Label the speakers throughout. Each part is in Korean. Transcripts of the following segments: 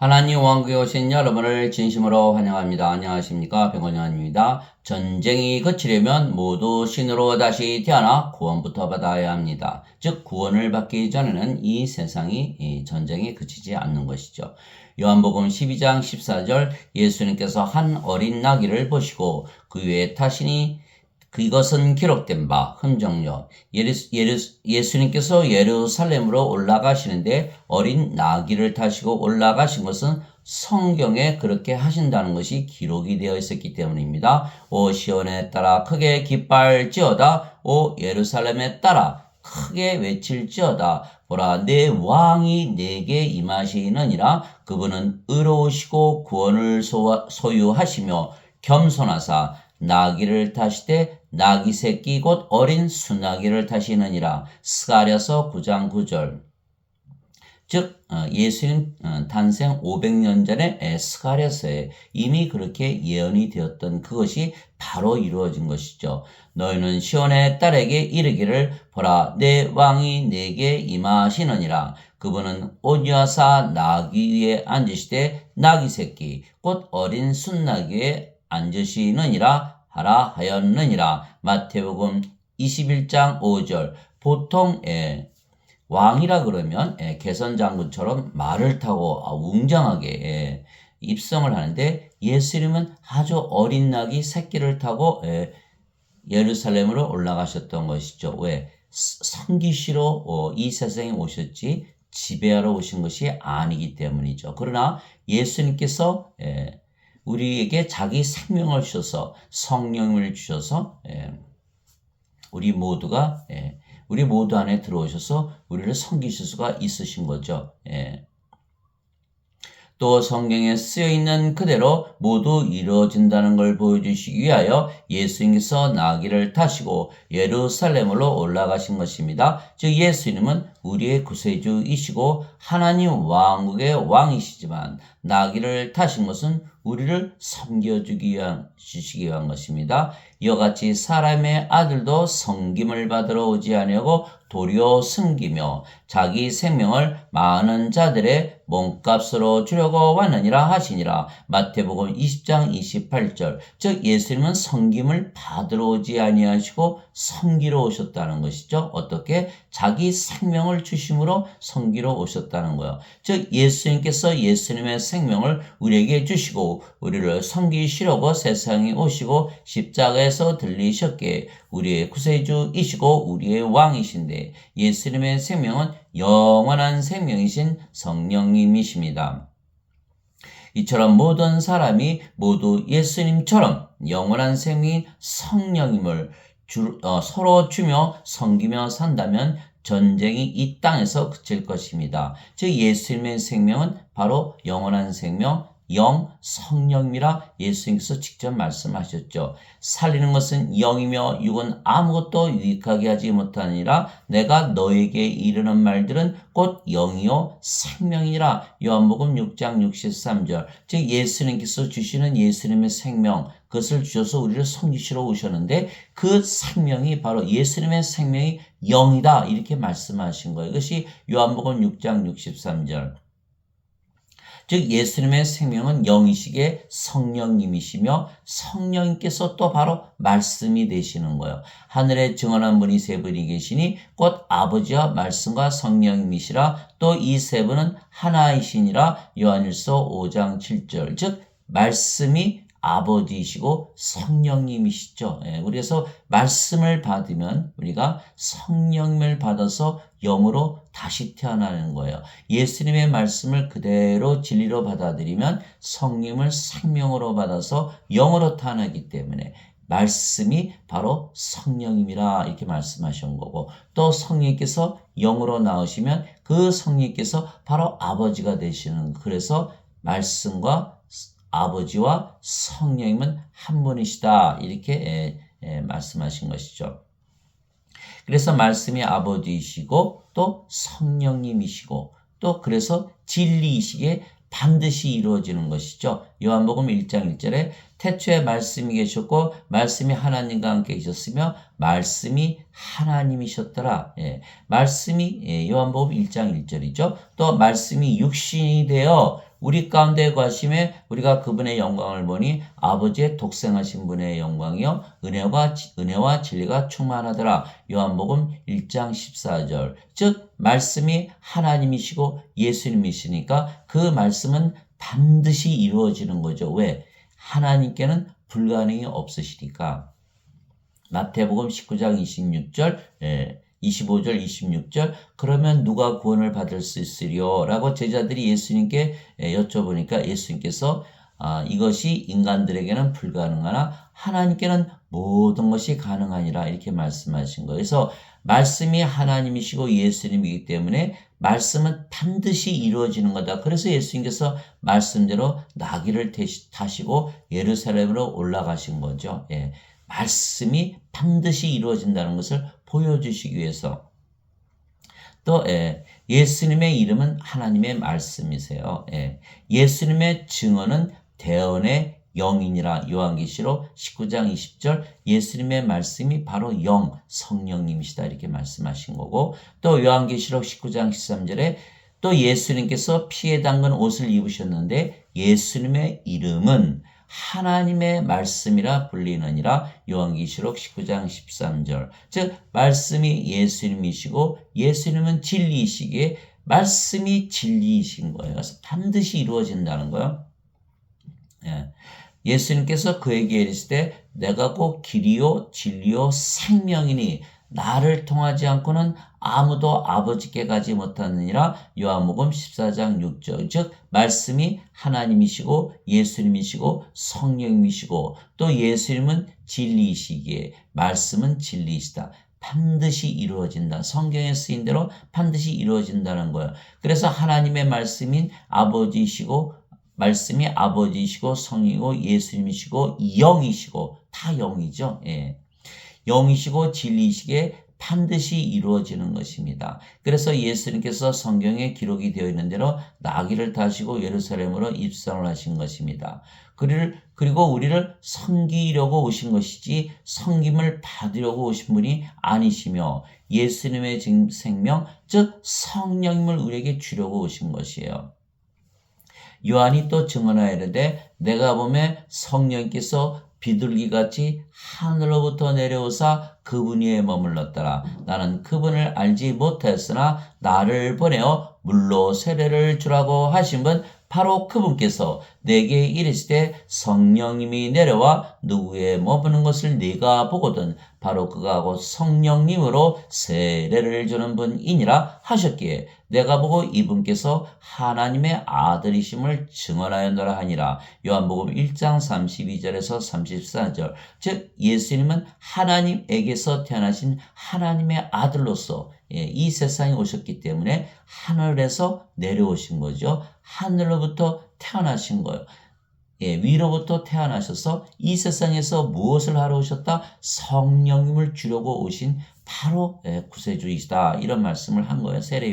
Speaker 1: 하나님 왕국에 오신 여러분을 진심으로 환영합니다. 안녕하십니까? 백원영입니다. 전쟁이 그치려면 모두 신으로 다시 태어나 구원부터 받아야 합니다. 즉 구원을 받기 전에는 이 세상이 전쟁이 그치지 않는 것이죠. 요한복음 12장 14절 예수님께서 한 어린 나귀를 보시고 그 위에 타시니 그것은 기록된 바 흔적요. 예수님께서 예루살렘으로 올라가시는데 어린 나귀를 타시고 올라가신 것은 성경에 그렇게 하신다는 것이 기록이 되어 있었기 때문입니다. 오 시온에 따라 크게 기뻐할지어다. 오 예루살렘에 따라 크게 외칠지어다. 보라 내 왕이 내게 임하시느니라. 그분은 의로우시고 구원을 소유하시며 겸손하사 나귀를 타시되 나귀 새끼 곧 어린 수나귀를 타시느니라. 스가랴서 9장 9절. 즉 예수님 탄생 500년 전에 스가랴서에 이미 그렇게 예언이 되었던 그것이 바로 이루어진 것이죠. 너희는 시온의 딸에게 이르기를 보라 내 왕이 내게 임하시느니라. 그분은 옷 여사 나귀 위에 앉으시되 나귀 새끼 곧 어린 순나귀 위에 앉으시느니라 하라 하였느니라. 마태복음 21장 5절. 보통 왕이라 그러면 개선장군처럼 말을 타고 웅장하게 입성을 하는데 예수님은 아주 어린 나귀 새끼를 타고 예루살렘으로 올라가셨던 것이죠. 왜? 섬기시러 이 세상에 오셨지 지배하러 오신 것이 아니기 때문이죠. 그러나 예수님께서 우리에게 자기 생명을 주셔서 성령을 주셔서 우리 모두 안에 들어오셔서 우리를 섬기실 수가 있으신 거죠. 또 성경에 쓰여있는 그대로 모두 이루어진다는 걸 보여주시기 위하여 예수님께서 나귀를 타시고 예루살렘으로 올라가신 것입니다. 즉 예수님은 우리의 구세주이시고 하나님 왕국의 왕이시지만 나귀를 타신 것은 우리를 섬겨주시기 위한 것입니다. 이와 같이 사람의 아들도 섬김을 받으러 오지 아니하고 도리어 섬기며 자기 생명을 많은 자들의 몸값으로 주려고 왔느니라 하시니라. 마태복음 20장 28절. 즉 예수님은 섬김을 받으러 오지 아니하시고 섬기러 오셨다는 것이죠. 어떻게? 자기 생명을 주심으로 섬기러 오셨다는 거예요. 즉 예수님께서 예수님의 생명을 우리에게 주시고 우리를 섬기시려고 세상에 오시고 십자가에서 들리셨기에 우리의 구세주이시고 우리의 왕이신데 예수님의 생명은 영원한 생명이신 성령님이십니다. 이처럼 모든 사람이 모두 예수님처럼 영원한 생명인 성령님을 서로 주며 섬기며 산다면 전쟁이 이 땅에서 그칠 것입니다. 즉 예수님의 생명은 바로 영원한 생명, 성령이라 예수님께서 직접 말씀하셨죠. 살리는 것은 영이며 육은 아무것도 유익하게 하지 못하니라. 내가 너에게 이르는 말들은 곧 영이요 생명이라. 요한복음 6장 63절. 즉 예수님께서 주시는 예수님의 생명, 그것을 주셔서 우리를 섬기시러 오셨는데 그 생명이 바로 예수님의 생명이 영이다 이렇게 말씀하신 거예요. 이것이 요한복음 6장 63절. 즉 예수님의 생명은 영이시기에 성령님이시며 성령님께서 또 바로 말씀이 되시는 거예요. 하늘에 증언한 분이 세 분이 계시니 곧 아버지와 말씀과 성령님이시라. 또 이 세 분은 하나이시니라. 요한일서 5장 7절. 즉 말씀이 아버지이시고 성령님이시죠. 그래서 말씀을 받으면 우리가 성령을 받아서 영으로 다시 태어나는 거예요. 예수님의 말씀을 그대로 진리로 받아들이면 성령을 생명으로 받아서 영으로 태어나기 때문에 말씀이 바로 성령님이라 이렇게 말씀하신 거고 또 성령께서 영으로 나오시면 그 성령께서 바로 아버지가 되시는 그래서 말씀과 아버지와 성령님은 한 분이시다 이렇게 말씀하신 것이죠. 그래서 말씀이 아버지이시고 또 성령님이시고 또 그래서 진리이시기에 반드시 이루어지는 것이죠. 요한복음 1장 1절에 태초에 말씀이 계셨고 말씀이 하나님과 함께 계셨으며 말씀이 하나님이셨더라. 말씀이 요한복음 1장 1절이죠. 또 말씀이 육신이 되어 우리 가운데 거하심에 우리가 그분의 영광을 보니 아버지의 독생하신 분의 영광이요 은혜와 진리가 충만하더라. 요한복음 1장 14절. 즉 말씀이 하나님이시고 예수님이시니까 그 말씀은 반드시 이루어지는 거죠. 왜? 하나님께는 불가능이 없으시니까. 마태복음 19장 26절, 25절, 26절. 그러면 누가 구원을 받을 수 있으리요? 라고 제자들이 예수님께 여쭤보니까 예수님께서 이것이 인간들에게는 불가능하나 하나님께는 모든 것이 가능하니라 이렇게 말씀하신 거예요. 그래서 말씀이 하나님이시고 예수님이기 때문에 말씀은 반드시 이루어지는 거다. 그래서 예수님께서 말씀대로 나귀를 타시고 예루살렘으로 올라가신 거죠. 예. 말씀이 반드시 이루어진다는 것을 보여주시기 위해서. 또 예수님의 이름은 하나님의 말씀이세요. 예수님의 증언은 대언의 영이니라. 요한계시록 19장 20절. 예수님의 말씀이 바로 영, 성령님이시다 이렇게 말씀하신 거고, 또 요한계시록 19장 13절에 또 예수님께서 피에 담근 옷을 입으셨는데 예수님의 이름은 하나님의 말씀이라 불리느니라. 요한계시록 19장 13절. 즉 말씀이 예수님이시고 예수님은 진리이시기에 말씀이 진리이신 거예요. 그래서 반드시 이루어진다는 거예요. 예수님께서 그에게 이르시되 내가 곧 길이요 진리요 생명이니 나를 통하지 않고는 아무도 아버지께 가지 못하느니라. 요한복음 14장 6절. 즉 말씀이 하나님이시고 예수님이시고 성령님이시고 또 예수님은 진리이시기에 말씀은 진리이시다. 반드시 이루어진다. 성경에 쓰인 대로 반드시 이루어진다는 거예요. 그래서 하나님의 말씀인 아버지이시고 말씀이 아버지이시고 성이고 예수님이시고 영이시고 다 영이죠. 영이시고 진리이시기에 반드시 이루어지는 것입니다. 그래서 예수님께서 성경에 기록이 되어 있는 대로 나귀를 타시고 예루살렘으로 입성을 하신 것입니다. 그리고 우리를 섬기려고 오신 것이지 섬김을 받으려고 오신 분이 아니시며 예수님의 생명 즉 성령님을 우리에게 주려고 오신 것이에요. 요한이 또 증언하여 이르되 내가 보매 성령께서 비둘기같이 하늘로부터 내려오사 그분 위에 머물렀더라. 나는 그분을 알지 못했으나 나를 보내어 물로 세례를 주라고 하신 분 바로 그분께서 내게 이르시되 성령님이 내려와 누구에 머무는 것을 네가 보거든 바로 그가 곧 성령님으로 세례를 주는 분이니라 하셨기에 내가 보고 이분께서 하나님의 아들이심을 증언하였노라 하니라. 요한복음 1장 32절에서 34절. 즉 예수님은 하나님에게서 태어나신 하나님의 아들로서 이 세상에 오셨기 때문에 하늘에서 내려오신 거죠. 하늘로부터 태어나신 거예요. 위로부터 태어나셔서 이 세상에서 무엇을 하러 오셨다? 성령님을 주려고 오신 바로 구세주이시다. 이런 말씀을 한 거예요. 세례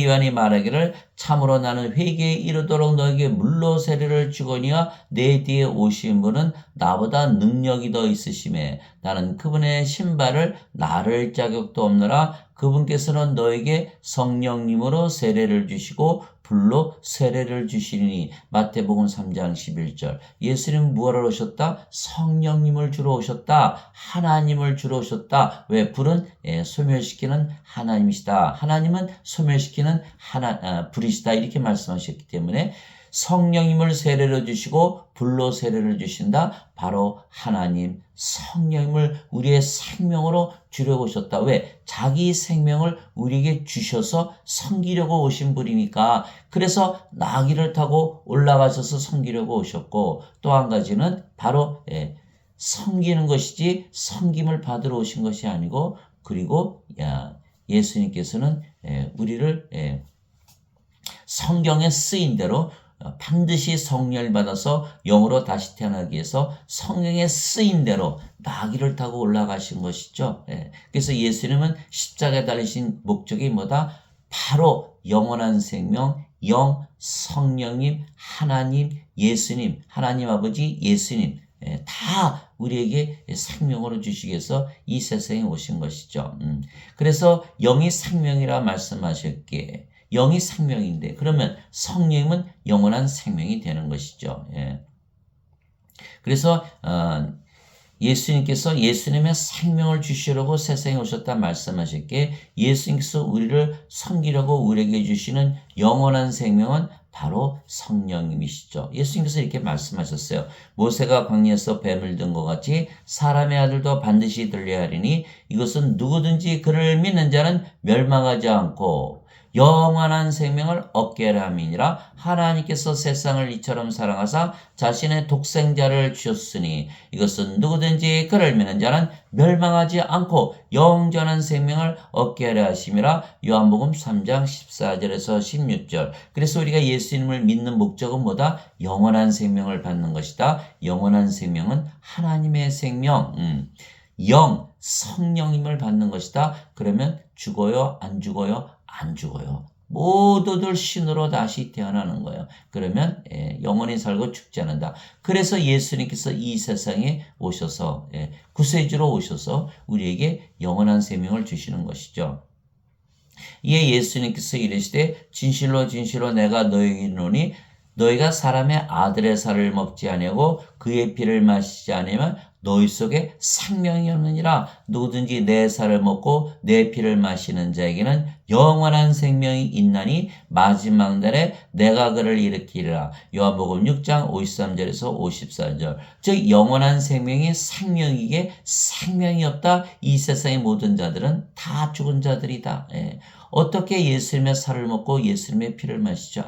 Speaker 1: 요한이 말하기를 참으로 나는 회개에 이르도록 너에게 물로 세례를 주거니와 내 뒤에 오신 분은 나보다 능력이 더 있으심에 나는 그분의 신발을 나를 자격도 없노라. 그분께서는 너에게 성령님으로 세례를 주시고 불로 세례를 주시리니. 마태복음 3장 11절. 예수님은 무엇을 오셨다? 성령님을 주러 오셨다. 하나님을 주러 오셨다. 왜? 불은 소멸시키는 하나님이시다. 하나님은 소멸시키는 불이시다. 이렇게 말씀하셨기 때문에 성령님을 세례를 주시고 불로 세례를 주신다. 바로 하나님 성령님을 우리의 생명으로 주려고 오셨다. 왜? 자기 생명을 우리에게 주셔서 섬기려고 오신 분이니까. 그래서 나귀를 타고 올라가셔서 섬기려고 오셨고, 또 한 가지는 바로 섬기는 것이지 섬김을 받으러 오신 것이 아니고, 그리고 예수님께서는 우리를 성경에 쓰인 대로 반드시 성령을 받아서 영으로 다시 태어나기 위해서 성경에 쓰인 대로 나귀를 타고 올라가신 것이죠. 그래서 예수님은 십자가에 달리신 목적이 뭐다? 바로 영원한 생명, 영, 성령님, 하나님, 예수님, 하나님 아버지, 예수님 다 우리에게 생명으로 주시기 위해서 이 세상에 오신 것이죠. 그래서 영이 생명이라 말씀하셨기에 영이 생명인데 그러면 성령님은 영원한 생명이 되는 것이죠. 예. 그래서 예수님께서 예수님의 생명을 주시려고 세상에 오셨다 말씀하셨기에 예수님께서 우리를 섬기려고 우리에게 주시는 영원한 생명은 바로 성령님이시죠. 예수님께서 이렇게 말씀하셨어요. 모세가 광야에서 뱀을 든 것 같이 사람의 아들도 반드시 들려야 하리니 이것은 누구든지 그를 믿는 자는 멸망하지 않고 영원한 생명을 얻게 하려 함이니라. 하나님께서 세상을 이처럼 사랑하사 자신의 독생자를 주셨으니 이것은 누구든지 그를 믿는 자는 멸망하지 않고 영원한 생명을 얻게 하려 하심이라. 요한복음 3장 14절에서 16절. 그래서 우리가 예수님을 믿는 목적은 뭐다? 영원한 생명을 받는 것이다. 영원한 생명은 하나님의 생명, 성령님을 받는 것이다. 그러면 죽어요? 안 죽어요? 안 죽어요. 모두들 신으로 다시 태어나는 거예요. 그러면 영원히 살고 죽지 않는다. 그래서 예수님께서 이 세상에 오셔서 구세주로 오셔서 우리에게 영원한 생명을 주시는 것이죠. 이에 예수님께서 이르시되 진실로 진실로 내가 너희에게 이르노니 너희가 사람의 아들의 살을 먹지 아니하고 그의 피를 마시지 않으면 너희 속에 생명이 없느니라. 누구든지 내 살을 먹고 내 피를 마시는 자에게는 영원한 생명이 있나니 마지막 날에 내가 그를 일으키리라. 요한복음 6장 53절에서 54절. 즉 영원한 생명이 생명이기에 생명이 없다. 이 세상의 모든 자들은 다 죽은 자들이다. 어떻게 예수님의 살을 먹고 예수님의 피를 마시죠?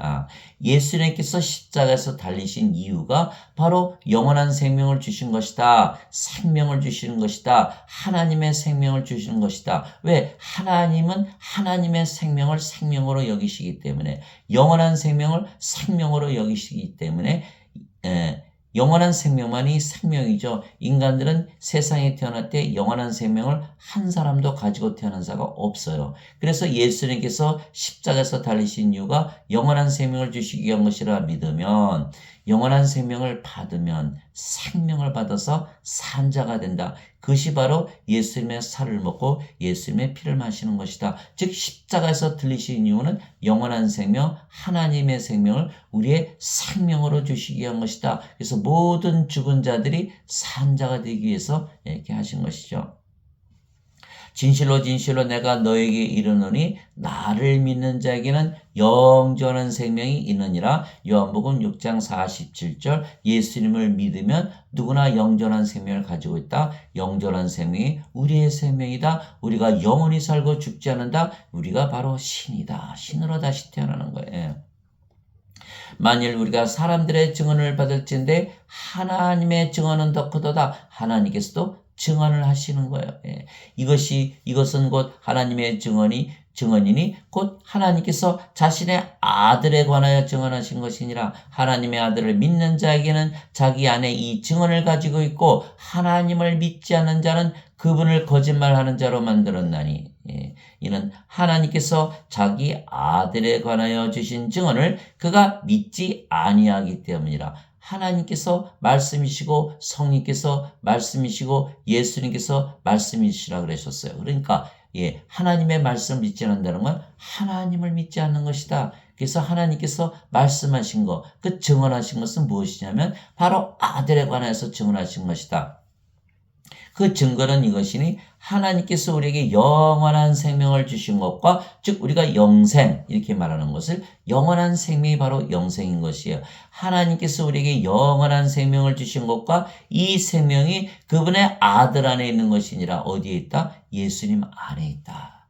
Speaker 1: 예수님께서 십자가에서 달리신 이유가 바로 영원한 생명을 주신 것이다. 생명을 주시는 것이다. 하나님의 생명을 주시는 것이다. 왜? 하나님은 하나님의 생명을 생명으로 여기시기 때문에, 영원한 생명을 생명으로 여기시기 때문에 영원한 생명만이 생명이죠. 인간들은 세상에 태어날 때 영원한 생명을 한 사람도 가지고 태어난 자가 없어요. 그래서 예수님께서 십자가에서 달리신 이유가 영원한 생명을 주시기 위한 것이라 믿으면, 영원한 생명을 받으면 생명을 받아서 산 자가 된다. 그것이 바로 예수님의 살을 먹고 예수님의 피를 마시는 것이다. 즉 십자가에서 들리신 이유는 영원한 생명, 하나님의 생명을 우리의 생명으로 주시기 위한 것이다. 그래서 모든 죽은 자들이 산 자가 되기 위해서 이렇게 하신 것이죠. 진실로 진실로 내가 너에게 이르노니 나를 믿는 자에게는 영원한 생명이 있느니라. 요한복음 6장 47절. 예수님을 믿으면 누구나 영원한 생명을 가지고 있다. 영원한 생명이 우리의 생명이다. 우리가 영원히 살고 죽지 않는다. 우리가 바로 신이다. 신으로 다시 태어나는 거예요. 만일 우리가 사람들의 증언을 받을진데 하나님의 증언은 더 크도다. 하나님께서도 증언을 하시는 거예요. 이것은 곧 하나님의 증언이니 곧 하나님께서 자신의 아들에 관하여 증언하신 것이니라. 하나님의 아들을 믿는 자에게는 자기 안에 이 증언을 가지고 있고 하나님을 믿지 않는 자는 그분을 거짓말하는 자로 만들었나니. 이는 하나님께서 자기 아들에 관하여 주신 증언을 그가 믿지 아니하기 때문이라. 하나님께서 말씀이시고 성령께서 말씀이시고 예수님께서 말씀이시라 그러셨어요. 그러니까 하나님의 말씀을 믿지 않는다는 건 하나님을 믿지 않는 것이다. 그래서 하나님께서 말씀하신 것, 그 증언하신 것은 무엇이냐면 바로 아들에 관해서 증언하신 것이다. 그 증거는 이것이니 하나님께서 우리에게 영원한 생명을 주신 것과, 즉 우리가 영생 이렇게 말하는 것을, 영원한 생명이 바로 영생인 것이에요. 하나님께서 우리에게 영원한 생명을 주신 것과 이 생명이 그분의 아들 안에 있는 것이니라. 어디에 있다? 예수님 안에 있다.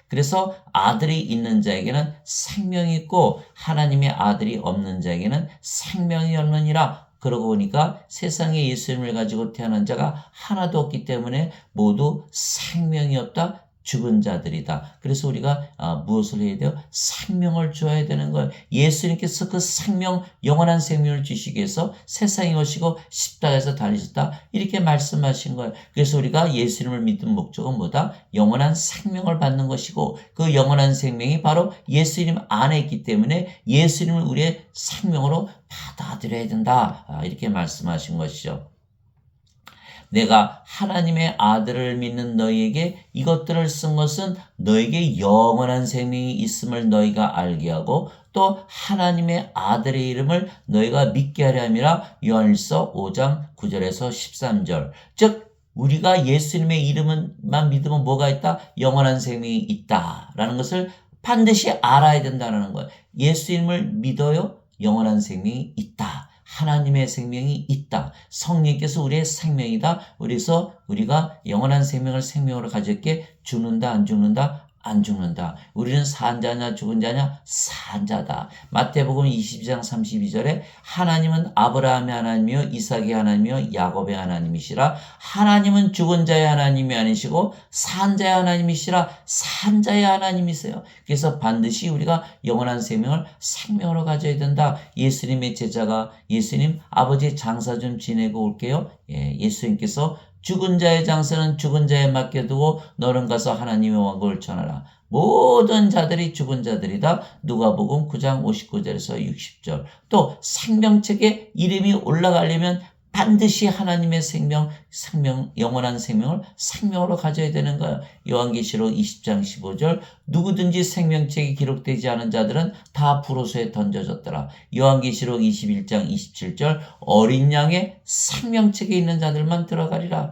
Speaker 1: 그래서 아들이 있는 자에게는 생명이 있고 하나님의 아들이 없는 자에게는 생명이 없느니라. 그러고 보니까 세상에 예수님을 가지고 태어난 자가 하나도 없기 때문에 모두 생명이 없다. 죽은 자들이다. 그래서 우리가 무엇을 해야 돼요? 생명을 줘야 되는 거예요. 예수님께서 그 생명, 영원한 생명을 주시기 위해서 세상에 오시고 십자가에서 달리셨다. 이렇게 말씀하신 거예요. 그래서 우리가 예수님을 믿는 목적은 뭐다? 영원한 생명을 받는 것이고, 그 영원한 생명이 바로 예수님 안에 있기 때문에 예수님을 우리의 생명으로 받아들여야 된다. 이렇게 말씀하신 것이죠. 내가 하나님의 아들을 믿는 너희에게 이것들을 쓴 것은 너에게 영원한 생명이 있음을 너희가 알게 하고 또 하나님의 아들의 이름을 너희가 믿게 하려 함이라. 요한일서 5장 9절에서 13절. 즉 우리가 예수님의 이름만 믿으면 뭐가 있다? 영원한 생명이 있다라는 것을 반드시 알아야 된다는 거예요. 예수 이름을 믿어요? 영원한 생명이 있다. 하나님의 생명이 있다. 성령께서 우리의 생명이다. 그래서 우리가 영원한 생명을 생명으로 가졌기에 죽는다, 안 죽는다? 안 죽는다. 우리는 산 자냐 죽은 자냐? 산 자다. 마태복음 22장 32절에 하나님은 아브라함의 하나님이요 이삭의 하나님이요 야곱의 하나님이시라. 하나님은 죽은 자의 하나님이 아니시고 산 자의 하나님이시라. 산 자의 하나님이세요. 그래서 반드시 우리가 영원한 생명을 생명으로 가져야 된다. 예수님의 제자가 예수님 아버지 장사 좀 지내고 올게요. 예수님께서 죽은 자의 장사는 죽은 자에 맡겨두고 너는 가서 하나님의 왕국을 전하라. 모든 자들이 죽은 자들이다. 누가복음 9장 59절에서 60절. 또 생명책에 이름이 올라가려면 반드시 하나님의 생명, 영원한 생명을 생명으로 가져야 되는 거예요. 요한계시록 20장 15절. 누구든지 생명책이 기록되지 않은 자들은 다 불호소에 던져졌더라. 요한계시록 21장 27절. 어린 양의 생명책에 있는 자들만 들어가리라.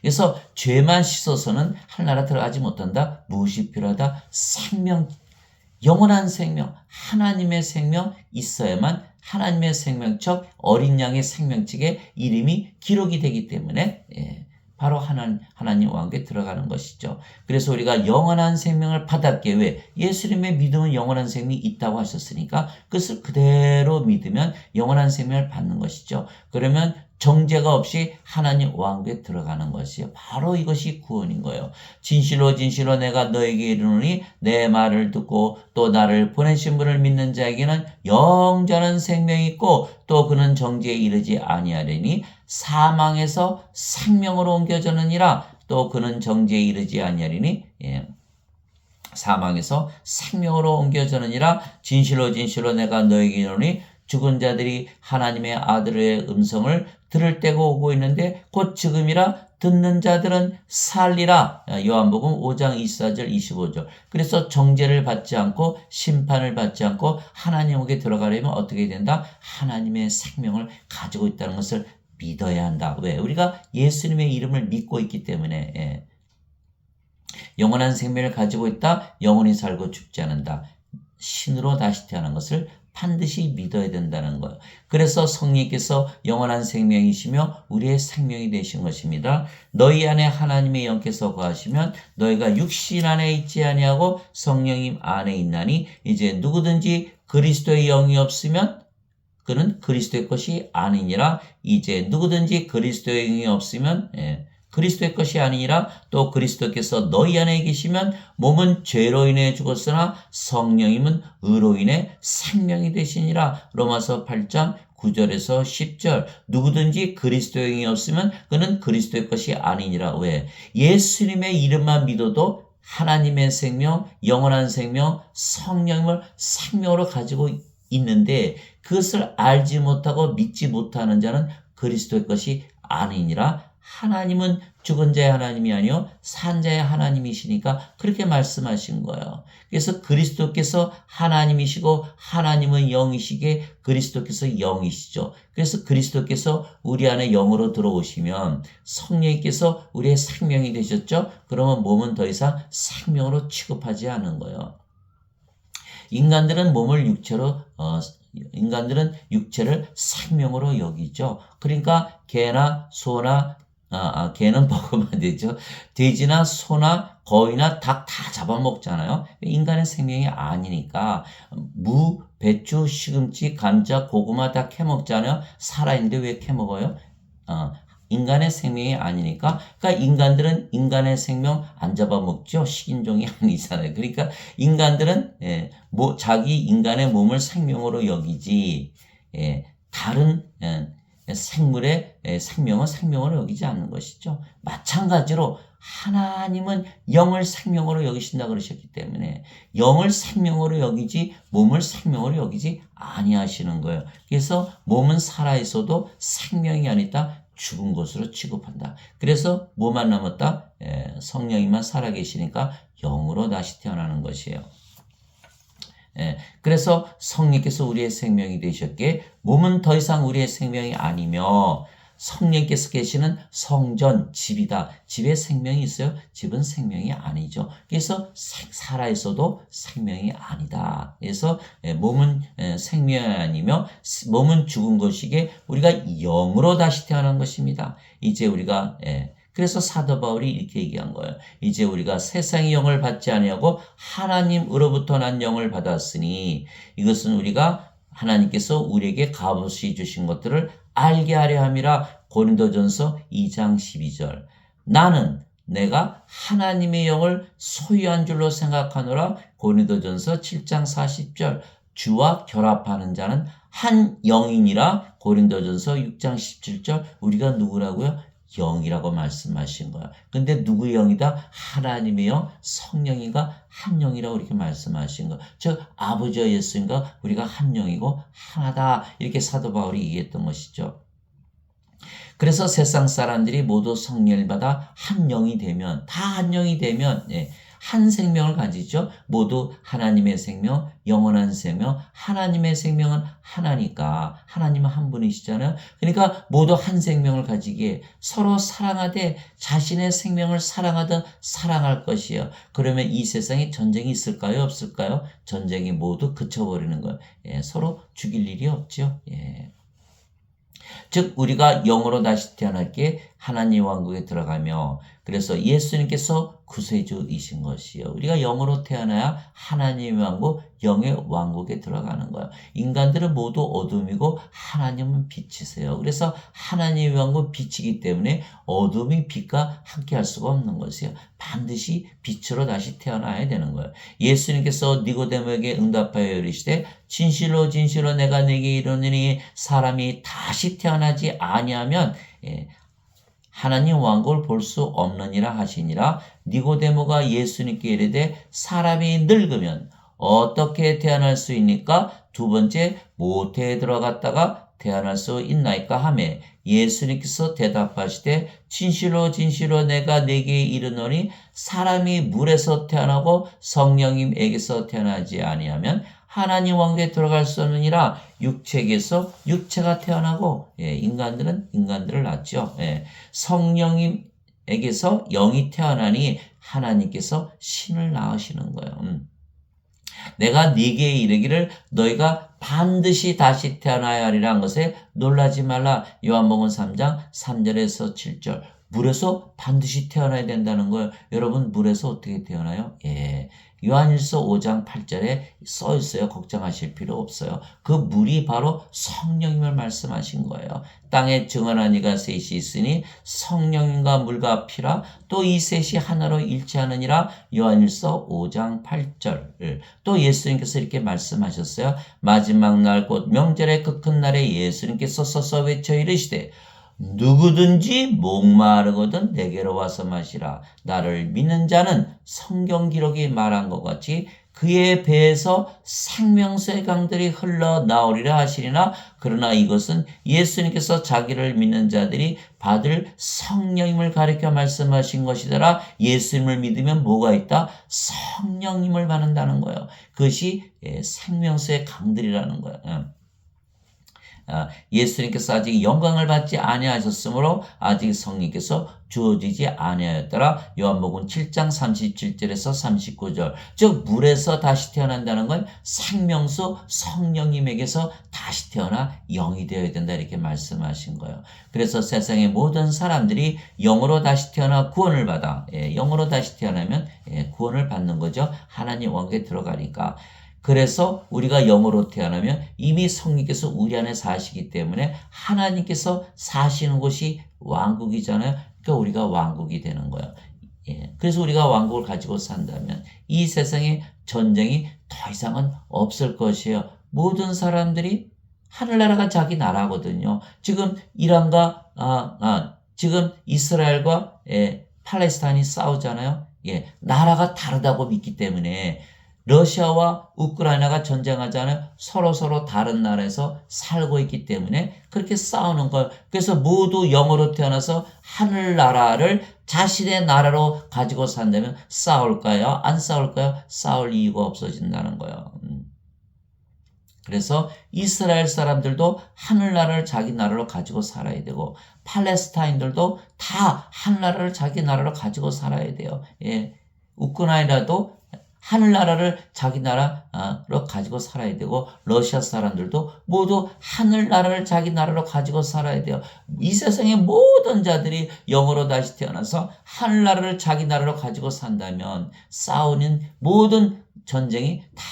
Speaker 1: 그래서 죄만 씻어서는 하늘나라 들어가지 못한다. 무엇이 필요하다? 생명, 영원한 생명, 하나님의 생명 있어야만 하나님의 생명책, 어린 양의 생명책에 이름이 기록이 되기 때문에 바로 하나님 왕국에 들어가는 것이죠. 그래서 우리가 영원한 생명을 받았기에 왜? 예수님의 믿음은 영원한 생명이 있다고 하셨으니까 그것을 그대로 믿으면 영원한 생명을 받는 것이죠. 그러면 정죄가 없이 하나님 왕국에 들어가는 것이요. 바로 이것이 구원인 거예요. 진실로 진실로 내가 너에게 이르노니 내 말을 듣고 또 나를 보내신 분을 믿는 자에게는 영전한 생명이 있고 또 그는 정죄에 이르지 아니하리니 사망에서 생명으로 옮겨졌느니라. 또 그는 정죄에 이르지 아니하리니 사망에서 생명으로 옮겨졌느니라. 진실로 진실로 내가 너에게 이르노니 죽은 자들이 하나님의 아들의 음성을 들을 때가 오고 있는데 곧 지금이라. 듣는 자들은 살리라. 요한복음 5장 24절 25절. 그래서 정죄를 받지 않고 심판을 받지 않고 하나님에게 들어가려면 어떻게 된다? 하나님의 생명을 가지고 있다는 것을 믿어야 한다. 왜? 우리가 예수님의 이름을 믿고 있기 때문에 영원한 생명을 가지고 있다. 영원히 살고 죽지 않는다. 신으로 다시 태어난 것을 반드시 믿어야 된다는 거예요. 그래서 성령께서 영원한 생명이시며 우리의 생명이 되신 것입니다. 너희 안에 하나님의 영께서 거하시면 너희가 육신 안에 있지 아니하고 성령님 안에 있나니 이제 누구든지 그리스도의 영이 없으면 그는 그리스도의 것이 아니니라. 이제 누구든지 그리스도의 영이 없으면 그리스도의 것이 아니라 또 그리스도께서 너희 안에 계시면 몸은 죄로 인해 죽었으나 성령님은 의로 인해 생명이 되시니라. 로마서 8장 9절에서 10절. 누구든지 그리스도의 영이 없으면 그는 그리스도의 것이 아니니라. 왜? 예수님의 이름만 믿어도 하나님의 생명, 영원한 생명, 성령을 생명으로 가지고 있는데 그것을 알지 못하고 믿지 못하는 자는 그리스도의 것이 아니니라. 하나님은 죽은 자의 하나님이 아니요 산 자의 하나님이시니까 그렇게 말씀하신 거예요. 그래서 그리스도께서 하나님이시고 하나님은 영이시기에 그리스도께서 영이시죠. 그래서 그리스도께서 우리 안에 영으로 들어오시면 성령께서 우리의 생명이 되셨죠. 그러면 몸은 더 이상 생명으로 취급하지 않는 거예요. 인간들은 육체를 생명으로 여기죠. 그러니까 개나 소나 개는 먹으면 안 되죠. 돼지나 소나 거위나 닭 다 잡아먹잖아요. 인간의 생명이 아니니까 무, 배추, 시금치, 감자, 고구마 다 캐먹잖아요. 살아있는데 왜 캐먹어요? 인간의 생명이 아니니까. 그러니까 인간들은 인간의 생명 안 잡아먹죠. 식인종이 아니잖아요. 그러니까 인간들은 자기 인간의 몸을 생명으로 여기지 다른 생물의 생명은 생명으로 여기지 않는 것이죠. 마찬가지로 하나님은 영을 생명으로 여기신다 그러셨기 때문에 영을 생명으로 여기지 몸을 생명으로 여기지 아니하시는 거예요. 그래서 몸은 살아있어도 생명이 아니다. 죽은 것으로 취급한다. 그래서 뭐만 남았다? 성령이만 살아계시니까 영으로 다시 태어나는 것이에요. 그래서 성령께서 우리의 생명이 되셨기에 몸은 더 이상 우리의 생명이 아니며 성령께서 계시는 성전, 집이다. 집에 생명이 있어요? 집은 생명이 아니죠. 그래서 살아있어도 생명이 아니다. 그래서 몸은 생명이 아니며 몸은 죽은 것이기에 우리가 영으로 다시 태어난 것입니다. 이제 우리가 그래서 사도 바울이 이렇게 얘기한 거예요. 이제 우리가 세상의 영을 받지 아니하고 하나님으로부터 난 영을 받았으니 이것은 우리가 하나님께서 우리에게 값없이 주신 것들을 알게 하려 함이라. 고린도전서 2장 12절. 나는 내가 하나님의 영을 소유한 줄로 생각하노라. 고린도전서 7장 40절. 주와 결합하는 자는 한 영이니라. 고린도전서 6장 17절. 우리가 누구라고요? 영이라고 말씀하신 거야. 근데 누구의 영이다? 하나님의 영, 성령인가 한 영이라고 이렇게 말씀하신 거. 즉 아버지와 예수인가 우리가 한 영이고 하나다. 이렇게 사도 바울이 얘기했던 것이죠. 그래서 세상 사람들이 모두 성령을 받아 한 영이 되면, 다 한 영이 되면 한 생명을 가지죠. 모두 하나님의 생명, 영원한 생명, 하나님의 생명은 하나니까 하나님은 한 분이시잖아요. 그러니까 모두 한 생명을 가지기에 서로 사랑하되 자신의 생명을 사랑하듯 사랑할 것이에요. 그러면 이 세상에 전쟁이 있을까요? 없을까요? 전쟁이 모두 그쳐버리는 거예요. 서로 죽일 일이 없죠. 즉 우리가 영으로 다시 태어날게 하나님 왕국에 들어가며, 그래서 예수님께서 구세주이신 것이요. 우리가 영으로 태어나야 하나님의 왕국, 영의 왕국에 들어가는 거예요. 인간들은 모두 어둠이고 하나님은 빛이세요. 그래서 하나님의 왕국 빛이기 때문에 어둠이 빛과 함께 할 수가 없는 것이에요. 반드시 빛으로 다시 태어나야 되는 거예요. 예수님께서 니고데모에게 응답하여 이르시되 진실로 진실로 내가 네게 이르노니 사람이 다시 태어나지 아니하면 하나님 왕국을 볼 수 없느니라 하시니라. 니고데모가 예수님께 이르되 사람이 늙으면 어떻게 태어날 수 있니까? 두 번째 모태에 들어갔다가 태어날 수 있나이까 하매 예수님께서 대답하시되 진실로 진실로 내가 네게 이르노니 사람이 물에서 태어나고 성령님에게서 태어나지 아니하면 하나님 왕국에 들어갈 수 없느니라. 육체에게서 육체가 태어나고 인간들은 인간들을 낳죠. 성령님에게서 영이 태어나니 하나님께서 신을 낳으시는 거예요. 내가 네게 이르기를 너희가 반드시 다시 태어나야 하리라는 것에 놀라지 말라. 요한복음 3장 3절에서 7절. 물에서 반드시 태어나야 된다는 거예요. 여러분 물에서 어떻게 태어나요? 요한일서 5장 8절에 써 있어요. 걱정하실 필요 없어요. 그 물이 바로 성령님을 말씀하신 거예요. 땅에 증언한 이가 셋이 있으니 성령님과 물과 피라. 또 이 셋이 하나로 일치하느니라. 요한일서 5장 8절. 또 예수님께서 이렇게 말씀하셨어요. 마지막 날 곧 명절의 그 큰 날에 예수님께서 서서 외쳐 이르시되 누구든지 목마르거든 내게로 와서 마시라. 나를 믿는 자는 성경 기록이 말한 것 같이 그의 배에서 생명수의 강들이 흘러나오리라 하시리나. 그러나 이것은 예수님께서 자기를 믿는 자들이 받을 성령님을 가리켜 말씀하신 것이더라. 예수님을 믿으면 뭐가 있다? 성령님을 받는다는 거예요. 그것이 생명수의 강들이라는 거예요. 예수님께서 아직 영광을 받지 아니하셨으므로 아직 성령께서 주어지지 아니하였더라. 요한복음 7장 37절에서 39절. 즉 물에서 다시 태어난다는 건 생명수 성령님에게서 다시 태어나 영이 되어야 된다 이렇게 말씀하신 거예요. 그래서 세상의 모든 사람들이 영으로 다시 태어나 구원을 받아 영으로 다시 태어나면 구원을 받는 거죠. 하나님 왕국에 들어가니까. 그래서 우리가 영으로 태어나면 이미 성령께서 우리 안에 사시기 때문에 하나님께서 사시는 곳이 왕국이잖아요. 그러니까 우리가 왕국이 되는 거예요. 그래서 우리가 왕국을 가지고 산다면 이 세상에 전쟁이 더 이상은 없을 것이에요. 모든 사람들이 하늘나라가 자기 나라거든요. 지금 이란과 지금 이스라엘과 팔레스타인이 싸우잖아요. 나라가 다르다고 믿기 때문에 러시아와 우크라이나가 전쟁하잖아요. 서로 다른 나라에서 살고 있기 때문에 그렇게 싸우는 거예요. 그래서 모두 영으로 태어나서 하늘나라를 자신의 나라로 가지고 산다면 싸울까요? 안 싸울까요? 싸울 이유가 없어진다는 거예요. 그래서 이스라엘 사람들도 하늘나라를 자기 나라로 가지고 살아야 되고, 팔레스타인들도 다 하늘나라를 자기 나라로 가지고 살아야 돼요. 예. 우크라이나도 하늘나라를 자기 나라로 가지고 살아야 되고, 러시아 사람들도 모두 하늘나라를 자기 나라로 가지고 살아야 돼요. 이 세상의 모든 자들이 영으로 다시 태어나서 하늘나라를 자기 나라로 가지고 산다면 싸우는 모든 전쟁이 다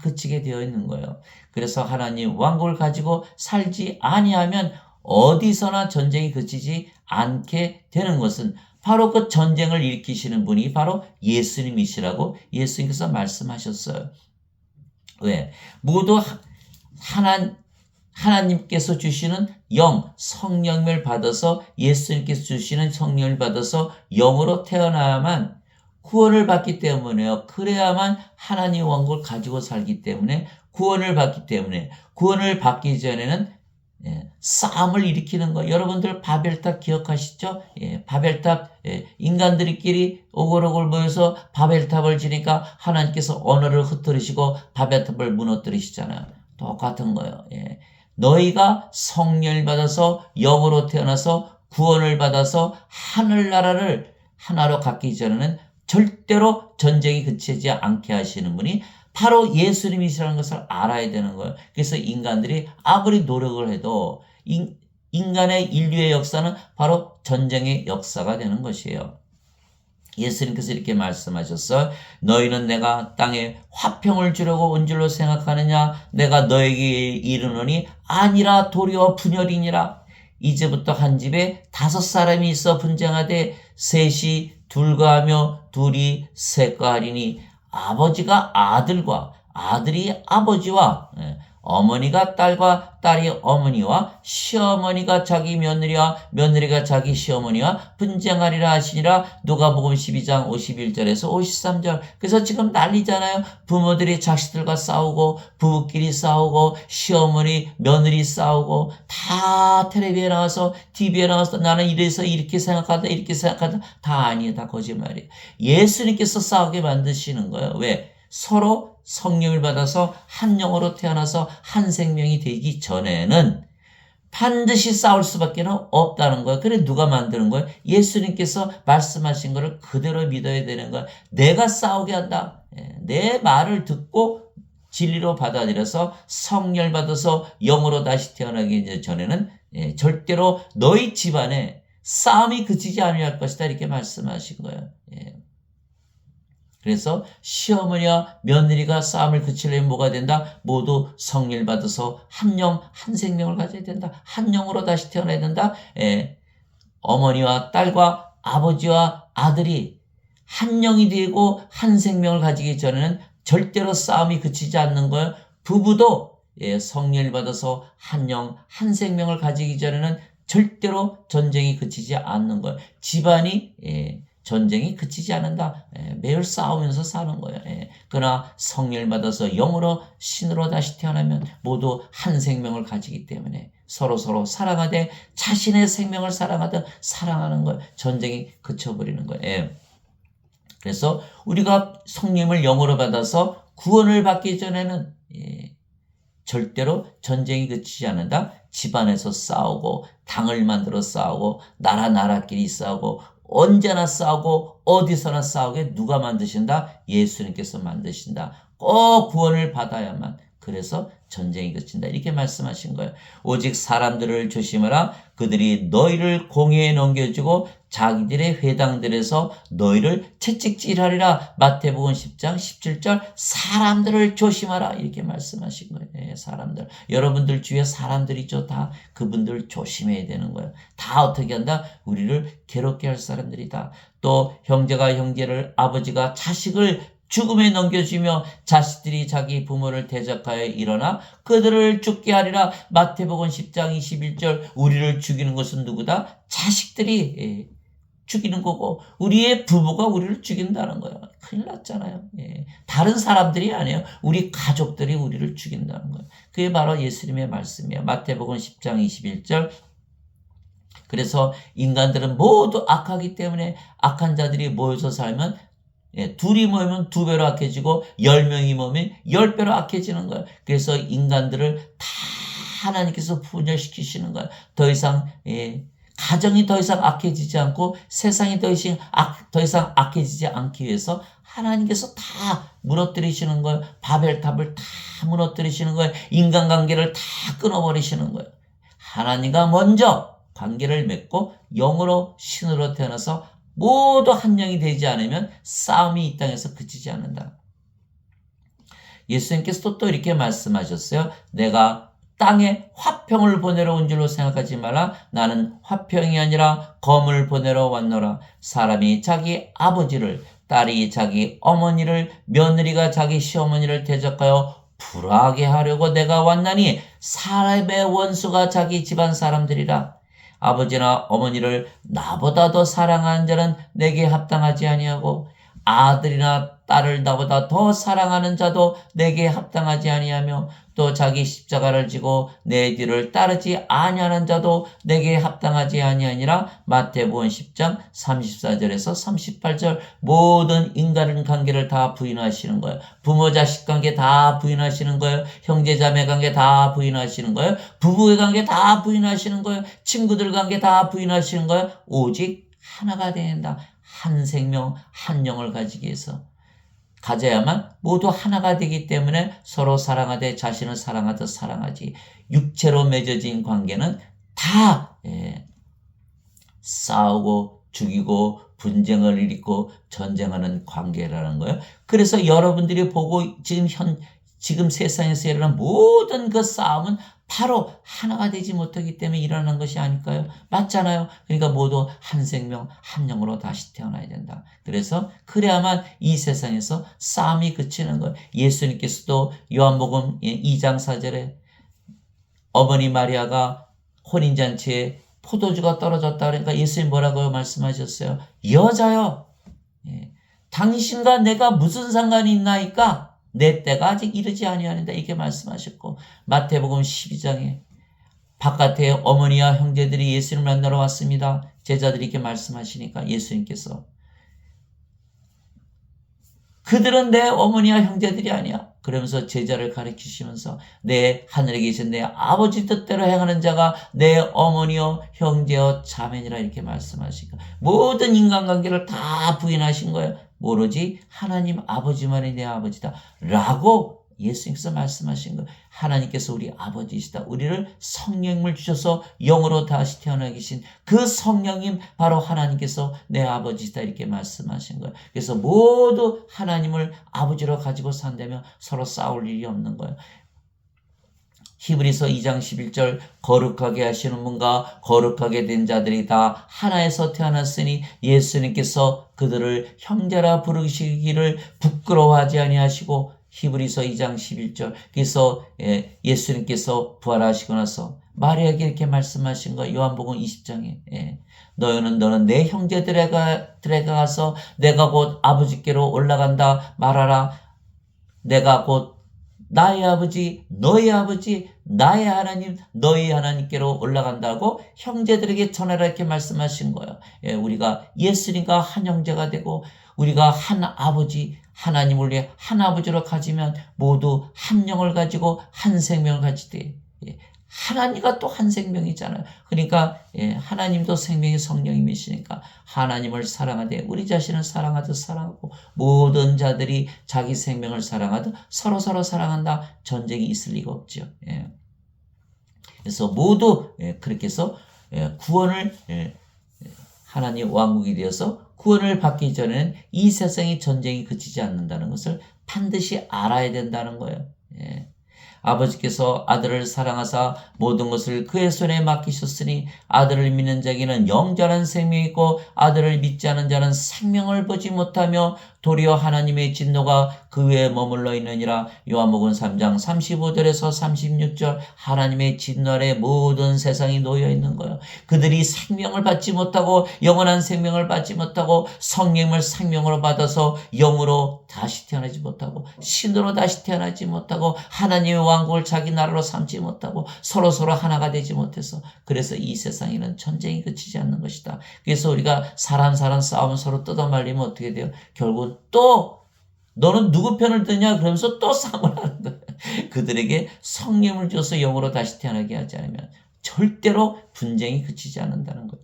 Speaker 1: 그치게 되어 있는 거예요. 그래서 하나님 왕국을 가지고 살지 아니하면 어디서나 전쟁이 그치지 않게 되는 것은 바로 그 전쟁을 일으키시는 분이 바로 예수님이시라고 예수님께서 말씀하셨어요. 왜? 모두 하나님께서 주시는 성령을 받아서, 예수님께서 주시는 성령을 받아서 영으로 태어나야만 구원을 받기 때문에요. 그래야만 하나님 왕국을 가지고 살기 때문에, 구원을 받기 전에는 싸움을 일으키는 거. 여러분들 바벨탑 기억하시죠? 바벨탑, 인간들끼리 오글오글 모여서 바벨탑을 지니까 하나님께서 언어를 흩트리시고 바벨탑을 무너뜨리시잖아요. 똑같은 거예요. 너희가 성령을 받아서 영으로 태어나서 구원을 받아서 하늘나라를 하나로 갖기 전에는 절대로 전쟁이 그치지 않게 하시는 분이 바로 예수님이시라는 것을 알아야 되는 거예요. 그래서 인간들이 아무리 노력을 해도 인간의 인류의 역사는 바로 전쟁의 역사가 되는 것이에요. 예수님께서 이렇게 말씀하셨어요. 너희는 내가 땅에 화평을 주려고 온 줄로 생각하느냐? 내가 너에게 이르노니 아니라 도리어 분열이니라. 이제부터 한 집에 5사람이 있어 분쟁하되 셋이 둘과 하며 둘이 셋과 하리니, 아버지가 아들과 아들이 아버지와, 어머니가 딸과 딸이 어머니와 시어머니가 자기 며느리와 며느리가 자기 시어머니와 분쟁하리라 하시니라. 누가복음 12장 51절에서 53절. 그래서 지금 난리잖아요. 부모들이 자식들과 싸우고, 부부끼리 싸우고, 시어머니 며느리 싸우고, 다 텔레비에 나와서, TV에 나와서 나는 이래서 이렇게 생각한다 이렇게 생각한다. 다 아니에요. 다 거짓말이에요. 예수님께서 싸우게 만드시는 거예요. 왜? 서로 성령을 받아서 한 영으로 태어나서 한 생명이 되기 전에는 반드시 싸울 수밖에 없다는 거예요. 그래 누가 만드는 거예요? 예수님께서 말씀하신 것을 그대로 믿어야 되는 거예요. 내가 싸우게 한다. 내 말을 듣고 진리로 받아들여서 성령을 받아서 영으로 다시 태어나기 전에는 절대로 너희 집안에 싸움이 그치지 아니할 것이다. 이렇게 말씀하신 거예요. 그래서 시어머니와 며느리가 싸움을 그치려면 뭐가 된다? 모두 성령을 받아서 한 영, 한 생명을 가져야 된다. 한 영으로 다시 태어나야 된다. 어머니와 딸과 아버지와 아들이 한 영이 되고 한 생명을 가지기 전에는 절대로 싸움이 그치지 않는 거예요. 부부도 성령을 받아서 한 영, 한 생명을 가지기 전에는 절대로 전쟁이 그치지 않는 거예요. 집안이 전쟁이 그치지 않는다. 매일 싸우면서 사는 거예요. 그러나 성령을 받아서 영으로 신으로 다시 태어나면 모두 한 생명을 가지기 때문에 서로 사랑하되 자신의 생명을 사랑하듯 사랑하는 거예요. 전쟁이 그쳐버리는 거예요. 그래서 우리가 성령을 영으로 받아서 구원을 받기 전에는 절대로 전쟁이 그치지 않는다. 집안에서 싸우고, 당을 만들어 싸우고, 나라끼리 싸우고, 언제나 싸우고 어디서나 싸우게 누가 만드신다? 예수님께서 만드신다. 꼭 구원을 받아야만. 그래서 전쟁이 그친다. 이렇게 말씀하신 거예요. 오직 사람들을 조심하라. 그들이 너희를 공회에 넘겨주고 자기들의 회당들에서 너희를 채찍질하리라. 마태복음 10장 17절. 사람들을 조심하라. 이렇게 말씀하신 거예요. 사람들. 여러분들 주위에 사람들이 있죠. 다 그분들 조심해야 되는 거예요. 다 어떻게 한다? 우리를 괴롭게 할 사람들이다. 또 형제가 형제를, 아버지가 자식을 죽음에 넘겨주며 자식들이 자기 부모를 대적하여 일어나 그들을 죽게 하리라. 마태복음 10장 21절. 우리를 죽이는 것은 누구다? 자식들이 죽이는 거고 우리의 부부가 우리를 죽인다는 거예요. 큰일 났잖아요. 예. 다른 사람들이 아니에요. 우리 가족들이 우리를 죽인다는 거예요. 그게 바로 예수님의 말씀이에요. 마태복음 10장 21절. 그래서 인간들은 모두 악하기 때문에 악한 자들이 모여서 살면 둘이 모이면 2배로 악해지고 10명이 모이면 10배로 악해지는 거예요. 그래서 인간들을 다 하나님께서 분열시키시는 거예요. 더 이상 가정이 더 이상 악해지지 않고 세상이 더 이상 악해지지 않기 위해서 하나님께서 다 무너뜨리시는 거예요. 바벨탑을 다 무너뜨리시는 거예요. 인간관계를 다 끊어버리시는 거예요. 하나님과 먼저 관계를 맺고 영으로 신으로 태어나서 모두 한 영이 되지 않으면 싸움이 이 땅에서 그치지 않는다. 예수님께서도 또 이렇게 말씀하셨어요. 내가 땅에 화평을 보내러 온 줄로 생각하지 말라. 나는 화평이 아니라 검을 보내러 왔노라. 사람이 자기 아버지를, 딸이 자기 어머니를, 며느리가 자기 시어머니를 대적하여 불화하게 하려고 내가 왔나니 사람의 원수가 자기 집안 사람들이라. 아버지나 어머니를 나보다 더 사랑하는 자는 내게 합당하지 아니하고 아들이나 딸을 나보다 더 사랑하는 자도 내게 합당하지 아니하며 또 자기 십자가를 지고 내 뒤를 따르지 아니하는 자도 내게 합당하지 아니하니라. 마태복음 10장 34절에서 38절. 모든 인간 관계를 다 부인하시는 거예요. 부모 자식 관계 다 부인하시는 거예요. 형제 자매 관계 다 부인하시는 거예요. 부부의 관계 다 부인하시는 거예요. 친구들 관계 다 부인하시는 거예요. 오직 하나가 된다. 한 생명, 한 영을 가지기 위해서. 가져야만 모두 하나가 되기 때문에 서로 사랑하되 자신을 사랑하듯 사랑하지. 육체로 맺어진 관계는 다 싸우고 죽이고 분쟁을 일으키고 전쟁하는 관계라는 거예요. 그래서 여러분들이 보고 지금 세상에서 일어나는 모든 그 싸움은 바로 하나가 되지 못하기 때문에 일어나는 것이 아닐까요? 맞잖아요. 그러니까 모두 한 생명, 한 영으로 다시 태어나야 된다. 그래서 그래야만 이 세상에서 싸움이 그치는 거예요. 예수님께서도 요한복음 2장 4절에 어머니 마리아가 혼인잔치에 포도주가 떨어졌다 그러니까 예수님 뭐라고 말씀하셨어요? 여자여, 당신과 내가 무슨 상관이 있나이까? 내 때가 아직 이르지 아니하는데 이렇게 말씀하셨고, 마태복음 12장에 바깥에 어머니와 형제들이 예수님을 만나러 왔습니다. 제자들이 이렇게 말씀하시니까 예수님께서 그들은 내 어머니와 형제들이 아니야. 그러면서 제자를 가르치시면서 내 하늘에 계신 내 아버지 뜻대로 행하는 자가 내 어머니요 형제요 자매니라 이렇게 말씀하시니까 모든 인간관계를 다 부인하신 거예요. 모르지 하나님 아버지만이 내 아버지다 라고 예수님께서 말씀하신 거예요. 하나님께서 우리 아버지시다. 우리를 성령을 주셔서 영으로 다시 태어나 계신 그 성령님 바로 하나님께서 내 아버지시다 이렇게 말씀하신 거예요. 그래서 모두 하나님을 아버지로 가지고 산다면 서로 싸울 일이 없는 거예요. 히브리서 2장 11절 거룩하게 하시는 분과 거룩하게 된 자들이 다 하나에서 태어났으니 예수님께서 그들을 형제라 부르시기를 부끄러워하지 아니하시고 히브리서 2장 11절 그래서 예수님께서 부활하시고 나서 마리아에게 이렇게 말씀하신 거 요한복음 20장에 너는 내 형제들에게 가서 내가 곧 아버지께로 올라간다 말하라. 내가 곧 나의 아버지, 너의 아버지, 나의 하나님, 너의 하나님께로 올라간다고 형제들에게 전하라 이렇게 말씀하신 거예요. 우리가 예수님과 한 형제가 되고 우리가 한 아버지, 하나님을 위해 한 아버지로 가지면 모두 한 영을 가지고 한 생명을 가지되 하나님과 또 한 생명이잖아요. 그러니까 하나님도 생명의 성령님이시니까 하나님을 사랑하되 우리 자신을 사랑하듯 사랑하고 모든 자들이 자기 생명을 사랑하듯 서로 사랑한다. 전쟁이 있을 리가 없죠. 그래서 모두 그렇게 해서 구원을 하나님 왕국이 되어서 구원을 받기 전에는 이 세상의 전쟁이 그치지 않는다는 것을 반드시 알아야 된다는 거예요. 아버지께서 아들을 사랑하사 모든 것을 그의 손에 맡기셨으니 아들을 믿는 자에게는 영원한 생명이 있고 아들을 믿지 않은 자는 생명을 보지 못하며 도리어 하나님의 진노가 그 위에 머물러 있느니라. 요한복음 3장 35절에서 36절 하나님의 진노 아래 모든 세상이 놓여 있는 거예요. 그들이 생명을 받지 못하고 영원한 생명을 받지 못하고 성령을 생명으로 받아서 영으로 다시 태어나지 못하고 신으로 다시 태어나지 못하고 하나님의 왕국을 자기 나라로 삼지 못하고 서로 하나가 되지 못해서 그래서 이 세상에는 전쟁이 그치지 않는 것이다. 그래서 우리가 사람 싸움을 서로 뜯어말리면 어떻게 돼요? 결국은 또 너는 누구 편을 드냐 그러면서 또 싸움을 하는 거예요. 그들에게 성령을 줘서 영으로 다시 태어나게 하지 않으면 절대로 분쟁이 그치지 않는다는 거예요.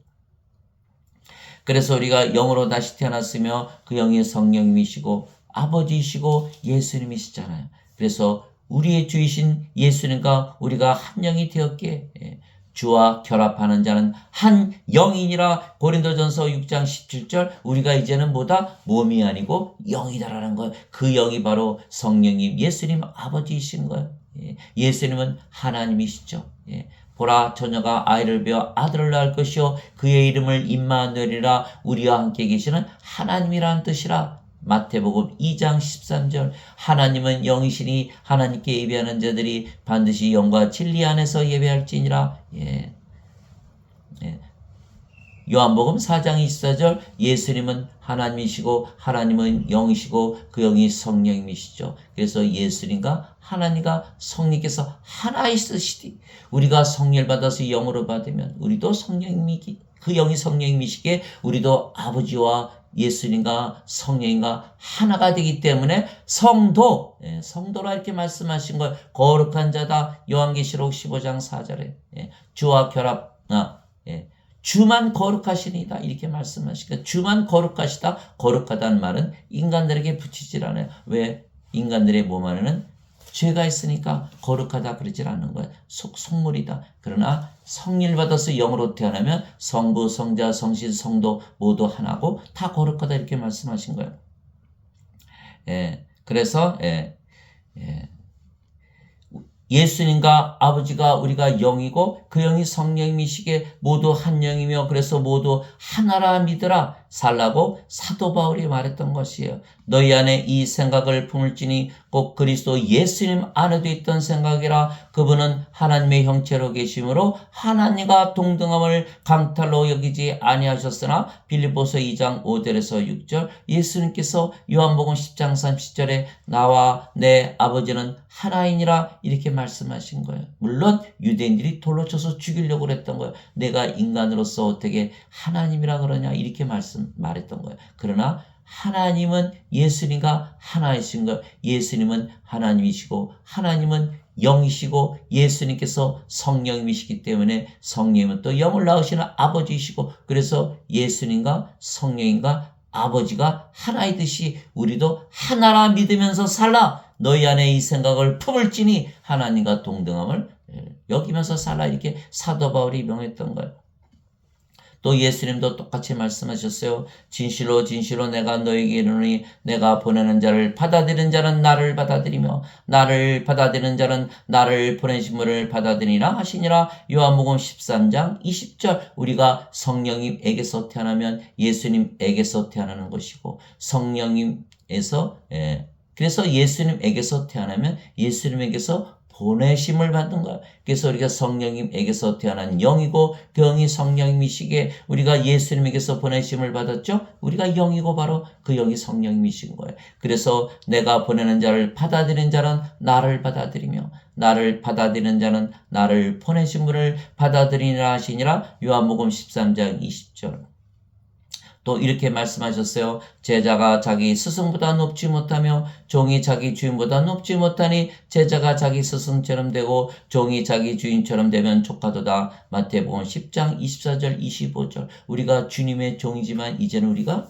Speaker 1: 그래서 우리가 영으로 다시 태어났으며 그 영이 성령님이시고 아버지이시고 예수님이시잖아요. 그래서 우리의 주이신 예수님과 우리가 한 영이 되었기에 주와 결합하는 자는 한 영이니라. 고린도전서 6장 17절 우리가 이제는 뭐다? 몸이 아니고 영이다라는 거예요. 그 영이 바로 성령님 예수님 아버지이신 거예요. 예수님은 하나님이시죠. 보라 처녀가 아이를 베어 아들을 낳을 것이요 그의 이름을 임마누엘이라. 우리와 함께 계시는 하나님이라는 뜻이라. 마태복음 2장 13절 하나님은 영이시니 하나님께 예배하는 자들이 반드시 영과 진리 안에서 예배할지니라. 요한복음 4장 24절 예수님은 하나님이시고 하나님은 영이시고 그 영이 성령님이시죠. 그래서 예수님과 하나님과 성령께서 하나 있으시디 우리가 성령을 받아서 영으로 받으면 우리도 성령님이 그 영이 성령님이시기에 우리도 아버지와 예수님과 성령과 하나가 되기 때문에 성도라 이렇게 말씀하신 걸 거룩한 자다. 요한계시록 15장 4절에 주와 주만 거룩하시니다 이렇게 말씀하시니까 주만 거룩하시다. 거룩하다는 말은 인간들에게 붙이질 않아요. 왜? 인간들의 몸 안에는 죄가 있으니까 거룩하다 그러질 않는 거예요. 속물이다. 그러나 성령을 받아서 영으로 태어나면 성부, 성자, 성신, 성도 모두 하나고 다 거룩하다 이렇게 말씀하신 거예요. 그래서 예수님과 아버지가 우리가 영이고 그 영이 성령이시기에 모두 한 영이며 그래서 모두 하나라 믿으라 살라고 사도 바울이 말했던 것이에요. 너희 안에 이 생각을 품을지니 꼭 그리스도 예수님 안에도 있던 생각이라. 그분은 하나님의 형체로 계심으로 하나님과 동등함을 강탈로 여기지 아니하셨으나 빌립보서 2장 5절에서 6절 예수님께서 요한복음 10장 30절에 나와 내 아버지는 하나이니라 이렇게 말씀하신 거예요. 물론 유대인들이 돌로 쳐서 죽이려고 그랬던 거예요. 내가 인간으로서 어떻게 하나님이라 그러냐 이렇게 말했던 거예요. 그러나 하나님은 예수님과 하나이신 것. 예수님은 하나님이시고 하나님은 영이시고 예수님께서 성령이시기 때문에 성령은 또 영을 낳으시는 아버지이시고 그래서 예수님과 성령과 아버지가 하나이듯이 우리도 하나라 믿으면서 살라. 너희 안에 이 생각을 품을지니 하나님과 동등함을 여기면서 살라 이렇게 사도 바울이 명했던 거예요. 또 예수님도 똑같이 말씀하셨어요. 진실로 진실로 내가 너에게 이르노니 내가 보내는 자를 받아들이는 자는 나를 받아들이며 나를 받아들이는 자는 나를 보내신 분을 받아들이라 하시니라. 요한복음 13장 20절 우리가 성령님에게서 태어나면 예수님에게서 태어나는 것이고 성령님에서 그래서 예수님에게서 태어나면 예수님에게서 보내심을 받는 거야. 그래서 우리가 성령님에게서 태어난 영이고 그 영이 성령님이시기에 우리가 예수님에게서 보내심을 받았죠. 우리가 영이고 바로 그 영이 성령님이신 거예요. 그래서 내가 보내는 자를 받아들이는 자는 나를 받아들이며 나를 받아들이는 자는 나를 보내신 분을 받아들이라 하시니라. 요한복음 13장 20절 또 이렇게 말씀하셨어요. 제자가 자기 스승보다 높지 못하며 종이 자기 주인보다 높지 못하니 제자가 자기 스승처럼 되고 종이 자기 주인처럼 되면 족하도다. 마태복음 10장 24절 25절 우리가 주님의 종이지만 이제는 우리가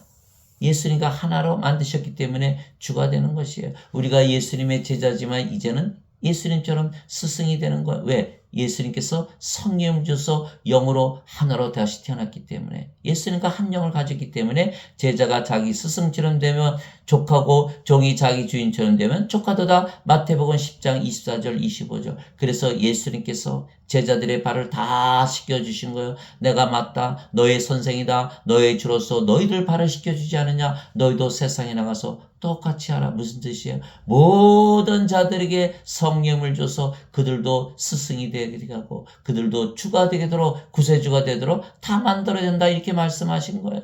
Speaker 1: 예수님과 하나로 만드셨기 때문에 주가 되는 것이에요. 우리가 예수님의 제자지만 이제는 예수님처럼 스승이 되는 거예요. 왜? 예수님께서 성령을 주셔서 영으로 하나로 다시 태어났기 때문에, 예수님과 한 영을 가졌기 때문에 제자가 자기 스승처럼 되면 족하고 종이 자기 주인처럼 되면 족하도다. 마태복음 10장 24절 25절. 그래서 예수님께서 제자들의 발을 다 씻겨주신 거예요. 내가 맞다. 너의 선생이다. 너의 주로서 너희들 발을 씻겨주지 않느냐. 너희도 세상에 나가서 똑같이 하라. 무슨 뜻이에요? 모든 자들에게 성령을 줘서 그들도 스승이 되게 하고 그들도 주가 되도록, 구세주가 되도록 다 만들어야 된다. 이렇게 말씀하신 거예요.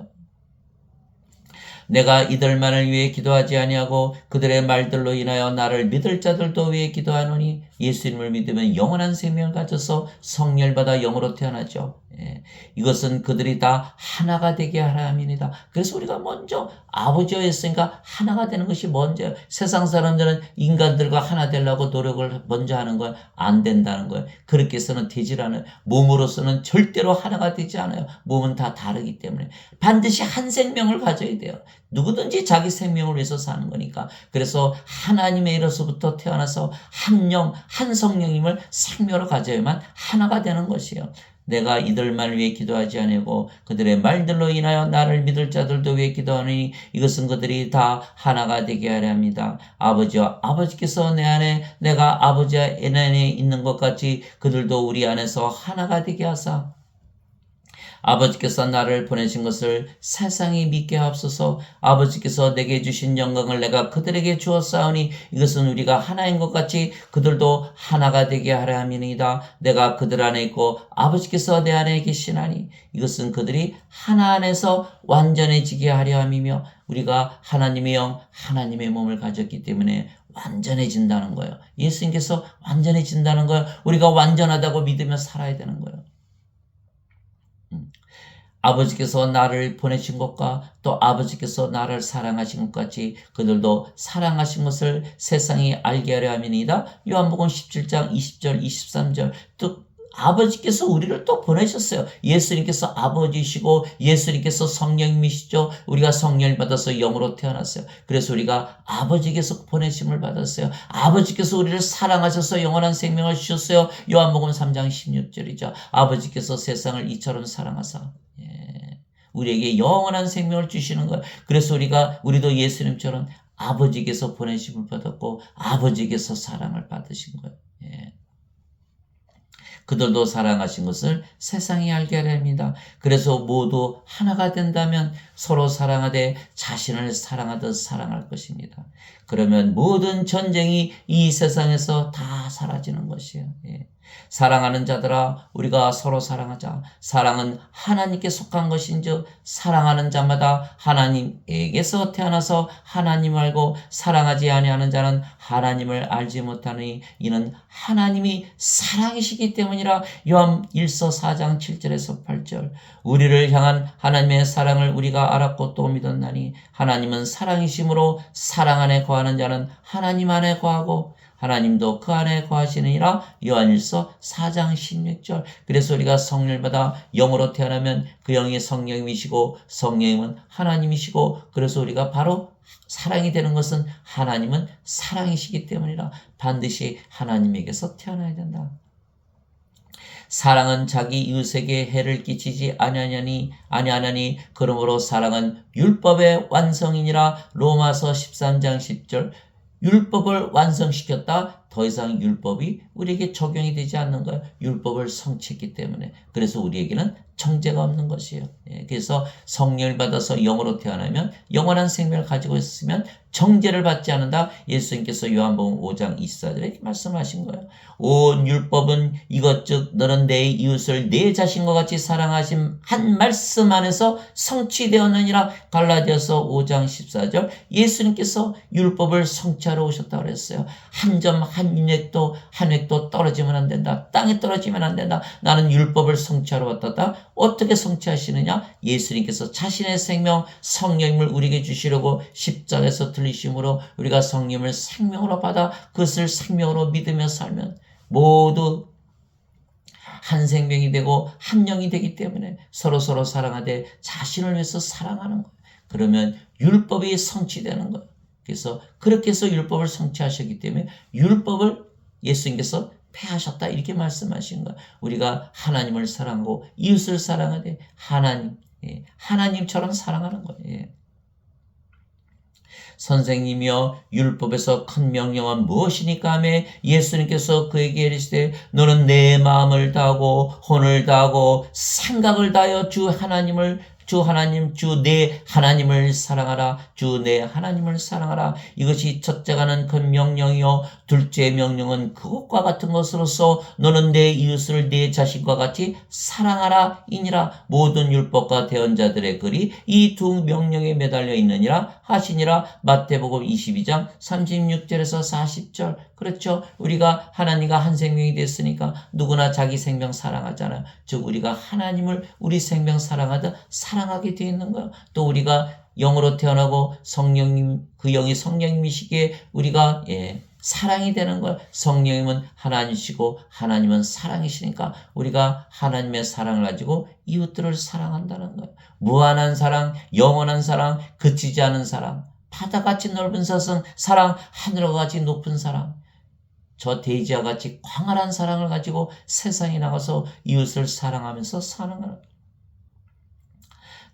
Speaker 1: 내가 이들만을 위해 기도하지 아니하고 그들의 말들로 인하여 나를 믿을 자들도 위해 기도하노니, 예수님을 믿으면 영원한 생명을 가져서 성령을 받아 영으로 태어나죠. 이것은 그들이 다 하나가 되게 하라 함이니이다. 그래서 우리가 먼저 아버지와 했으니까 하나가 되는 것이 먼저예요. 세상 사람들은 인간들과 하나 되려고 노력을 먼저 하는 거예요. 안 된다는 거예요. 그렇게 해서는 되질 않아요. 몸으로서는 절대로 하나가 되지 않아요. 몸은 다 다르기 때문에 반드시 한 생명을 가져야 돼요. 누구든지 자기 생명을 위해서 사는 거니까. 그래서 하나님의 이로서부터 태어나서 한 영, 한 성령님을 생명으로 가져야만 하나가 되는 것이에요. 내가 이들만을 위해 기도하지 아니하고 그들의 말들로 인하여 나를 믿을 자들도 위해 기도하니, 이것은 그들이 다 하나가 되게 하려 합니다. 아버지와 아버지께서 내 안에, 내가 아버지 안에 있는 것 같이 그들도 우리 안에서 하나가 되게 하사, 아버지께서 나를 보내신 것을 세상이 믿게 하옵소서. 아버지께서 내게 주신 영광을 내가 그들에게 주었사오니, 이것은 우리가 하나인 것 같이 그들도 하나가 되게 하려 함이니이다. 내가 그들 안에 있고 아버지께서 내 안에 계시나니, 이것은 그들이 하나 안에서 완전해지게 하려 함이며, 우리가 하나님의 영, 하나님의 몸을 가졌기 때문에 완전해진다는 거예요. 예수님께서 완전해진다는 거예요. 우리가 완전하다고 믿으며 살아야 되는 거예요. 아버지께서 나를 보내신 것과 또 아버지께서 나를 사랑하신 것 같이 그들도 사랑하신 것을 세상이 알게 하려 함이니이다. 요한복음 17장 20절 23절. 또 아버지께서 우리를 또 보내셨어요. 예수님께서 아버지시고 예수님께서 성령님이시죠. 우리가 성령을 받아서 영으로 태어났어요. 그래서 우리가 아버지께서 보내심을 받았어요. 아버지께서 우리를 사랑하셔서 영원한 생명을 주셨어요. 요한복음 3장 16절이죠. 아버지께서 세상을 이처럼 사랑하사 우리에게 영원한 생명을 주시는 거예요. 그래서 우리도 예수님처럼 아버지께서 보내심을 받았고 아버지께서 사랑을 받으신 거예요. 그들도 사랑하신 것을 세상이 알게 하려 합니다. 그래서 모두 하나가 된다면 서로 사랑하되 자신을 사랑하듯 사랑할 것입니다. 그러면 모든 전쟁이 이 세상에서 다 사라지는 것이에요. 사랑하는 자들아, 우리가 서로 사랑하자. 사랑은 하나님께 속한 것인즉 사랑하는 자마다 하나님에게서 태어나서 하나님을 알고, 사랑하지 아니하는 자는 하나님을 알지 못하니 이는 하나님이 사랑이시기 때문이라. 요한 1서 4장 7절에서 8절. 우리를 향한 하나님의 사랑을 우리가 알았고 또 믿었나니, 하나님은 사랑이심으로 사랑 안에 거하는 자는 하나님 안에 거하고 하나님도 그 안에 거하시느니라. 요한일서 4장 16절. 그래서 우리가 성령을 받아 영으로 태어나면 그 영이 성령님이시고 성령님은 하나님이시고, 그래서 우리가 바로 사랑이 되는 것은 하나님은 사랑이시기 때문이라. 반드시 하나님에게서 태어나야 된다. 사랑은 자기 이웃에게 해를 끼치지 아니하나니 그러므로 사랑은 율법의 완성이니라. 로마서 13장 10절. 율법을 완성시켰다. 더 이상 율법이 우리에게 적용이 되지 않는 거예요. 율법을 성취했기 때문에. 그래서 우리에게는 정죄가 없는 것이에요. 그래서 성령을 받아서 영으로 태어나면 영원한 생명을 가지고 있으면 정죄를 받지 않는다. 예수님께서 요한복음 5장 24절에 이렇게 말씀하신 거예요. 온 율법은 이것 즉 너는 내 이웃을 내 자신과 같이 사랑하심 한 말씀 안에서 성취되었느니라. 갈라디아서 5장 14절. 예수님께서 율법을 성취하러 오셨다고 그랬어요. 한 점 한 획도 떨어지면 안 된다. 땅에 떨어지면 안 된다. 나는 율법을 성취하러 왔다. 어떻게 성취하시느냐? 예수님께서 자신의 생명 성령님을 우리에게 주시려고 십자가에서 들리심으로 우리가 성령을 생명으로 받아 그것을 생명으로 믿으며 살면 모두 한 생명이 되고 한 영이 되기 때문에 서로 사랑하되 자신을 위해서 사랑하는 거예요. 그러면 율법이 성취되는 거예요. 그래서 그렇게 해서 율법을 성취하셨기 때문에 율법을 예수님께서 패하셨다 이렇게 말씀하신 거예요. 우리가 하나님을 사랑하고 이웃을 사랑하되 하나님처럼 사랑하는 거예요. 예. 선생님이여 율법에서 큰 명령은 무엇이니까 하며 예수님께서 그에게 이르시되 너는 내 마음을 다하고 혼을 다하고 생각을 다하여 주 내 하나님을 사랑하라. 주 내 하나님을 사랑하라. 이것이 첫째가는 큰 명령이요 둘째 명령은 그것과 같은 것으로서 너는 내 이웃을 내 자신과 같이 사랑하라 이니라. 모든 율법과 대언자들의 글이 이 두 명령에 매달려 있느니라 하시니라. 마태복음 22장 36절에서 40절. 그렇죠. 우리가 하나님과 한 생명이 됐으니까 누구나 자기 생명 사랑하잖아요. 즉 우리가 하나님을 우리 생명 사랑하듯 사랑하게 되어 있는 거예요. 또 우리가 영으로 태어나고 성령님, 그 영이 성령님이시기에 우리가 사랑이 되는 거예요. 성령님은 하나님이시고 하나님은 사랑이시니까 우리가 하나님의 사랑을 가지고 이웃들을 사랑한다는 거예요. 무한한 사랑, 영원한 사랑, 그치지 않은 사랑, 바다같이 넓은 사랑, 하늘과 같이 높은 사랑, 저 대지와 같이 광활한 사랑을 가지고 세상에 나가서 이웃을 사랑하면서 사는 거예요.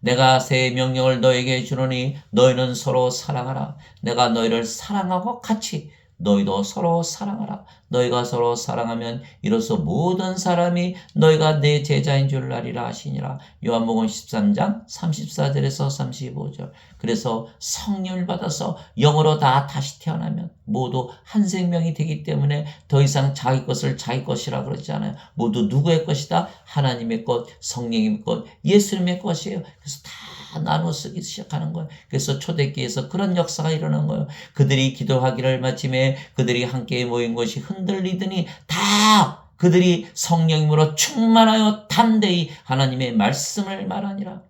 Speaker 1: 내가 새 명령을 너에게 주노니 너희는 서로 사랑하라. 내가 너희를 사랑하고 같이 너희도 서로 사랑하라. 너희가 서로 사랑하면 이로써 모든 사람이 너희가 내 제자인 줄 알리라 하시니라. 요한복음 13장 34절에서 35절. 그래서 성령을 받아서 영으로 다시 태어나면 모두 한 생명이 되기 때문에 더 이상 자기 것을 자기 것이라 그러지 않아요. 모두 누구의 것이다? 하나님의 것, 성령의 것, 예수님의 것이에요. 그래서 다 나눠 쓰기 시작하는 거예요. 그래서 초대교회에서 그런 역사가 일어난 거예요. 그들이 기도하기를 마침에 그들이 함께 모인 것이 흔들리더니 다 그들이 성령님으로 충만하여 담대히 하나님의 말씀을 말하니라.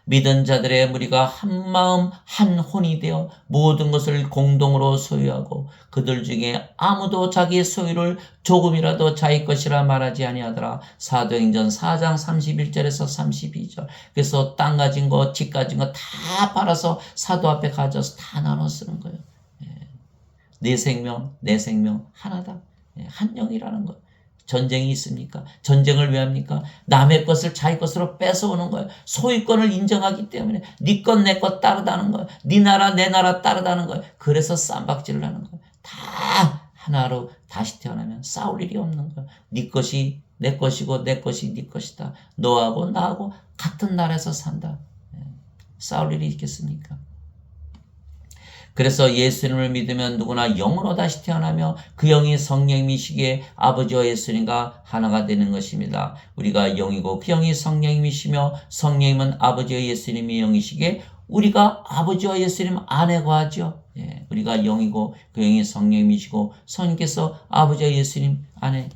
Speaker 1: 믿은 자들의 무리가 한 마음 한 혼이 되어 모든 것을 공동으로 소유하고 그들 중에 아무도 자기의 소유를 조금이라도 자기 것이라 말하지 아니하더라. 사도행전 4장 31절에서 32절. 그래서 땅 가진 거, 집 가진 거 다 팔아서 사도 앞에 가져서 다 나눠 쓰는 거예요. 내 생명 하나다. 한 영이라는 거예요. 전쟁이 있습니까? 전쟁을 왜 합니까? 남의 것을 자기 것으로 뺏어오는 거예요. 소유권을 인정하기 때문에 네 것 내 것 따르다는 거예요. 네 나라 내 나라 따르다는 거예요. 그래서 쌈박질을 하는 거예요. 다 하나로 다시 태어나면 싸울 일이 없는 거예요. 네 것이 내 것이고 내 것이 네 것이다. 너하고 나하고 같은 나라에서 산다. 싸울 일이 있겠습니까? 그래서 예수님을 믿으면 누구나 영으로 다시 태어나며 그 영이 성령이시기에 아버지와 예수님과 하나가 되는 것입니다. 우리가 영이고 그 영이 성령이시며 성령님은 아버지와 예수님이 영이시기에 우리가 아버지와 예수님 안에 거하죠. 우리가 영이고 그 영이 성령이시고 성령께서 아버지와 예수님 안에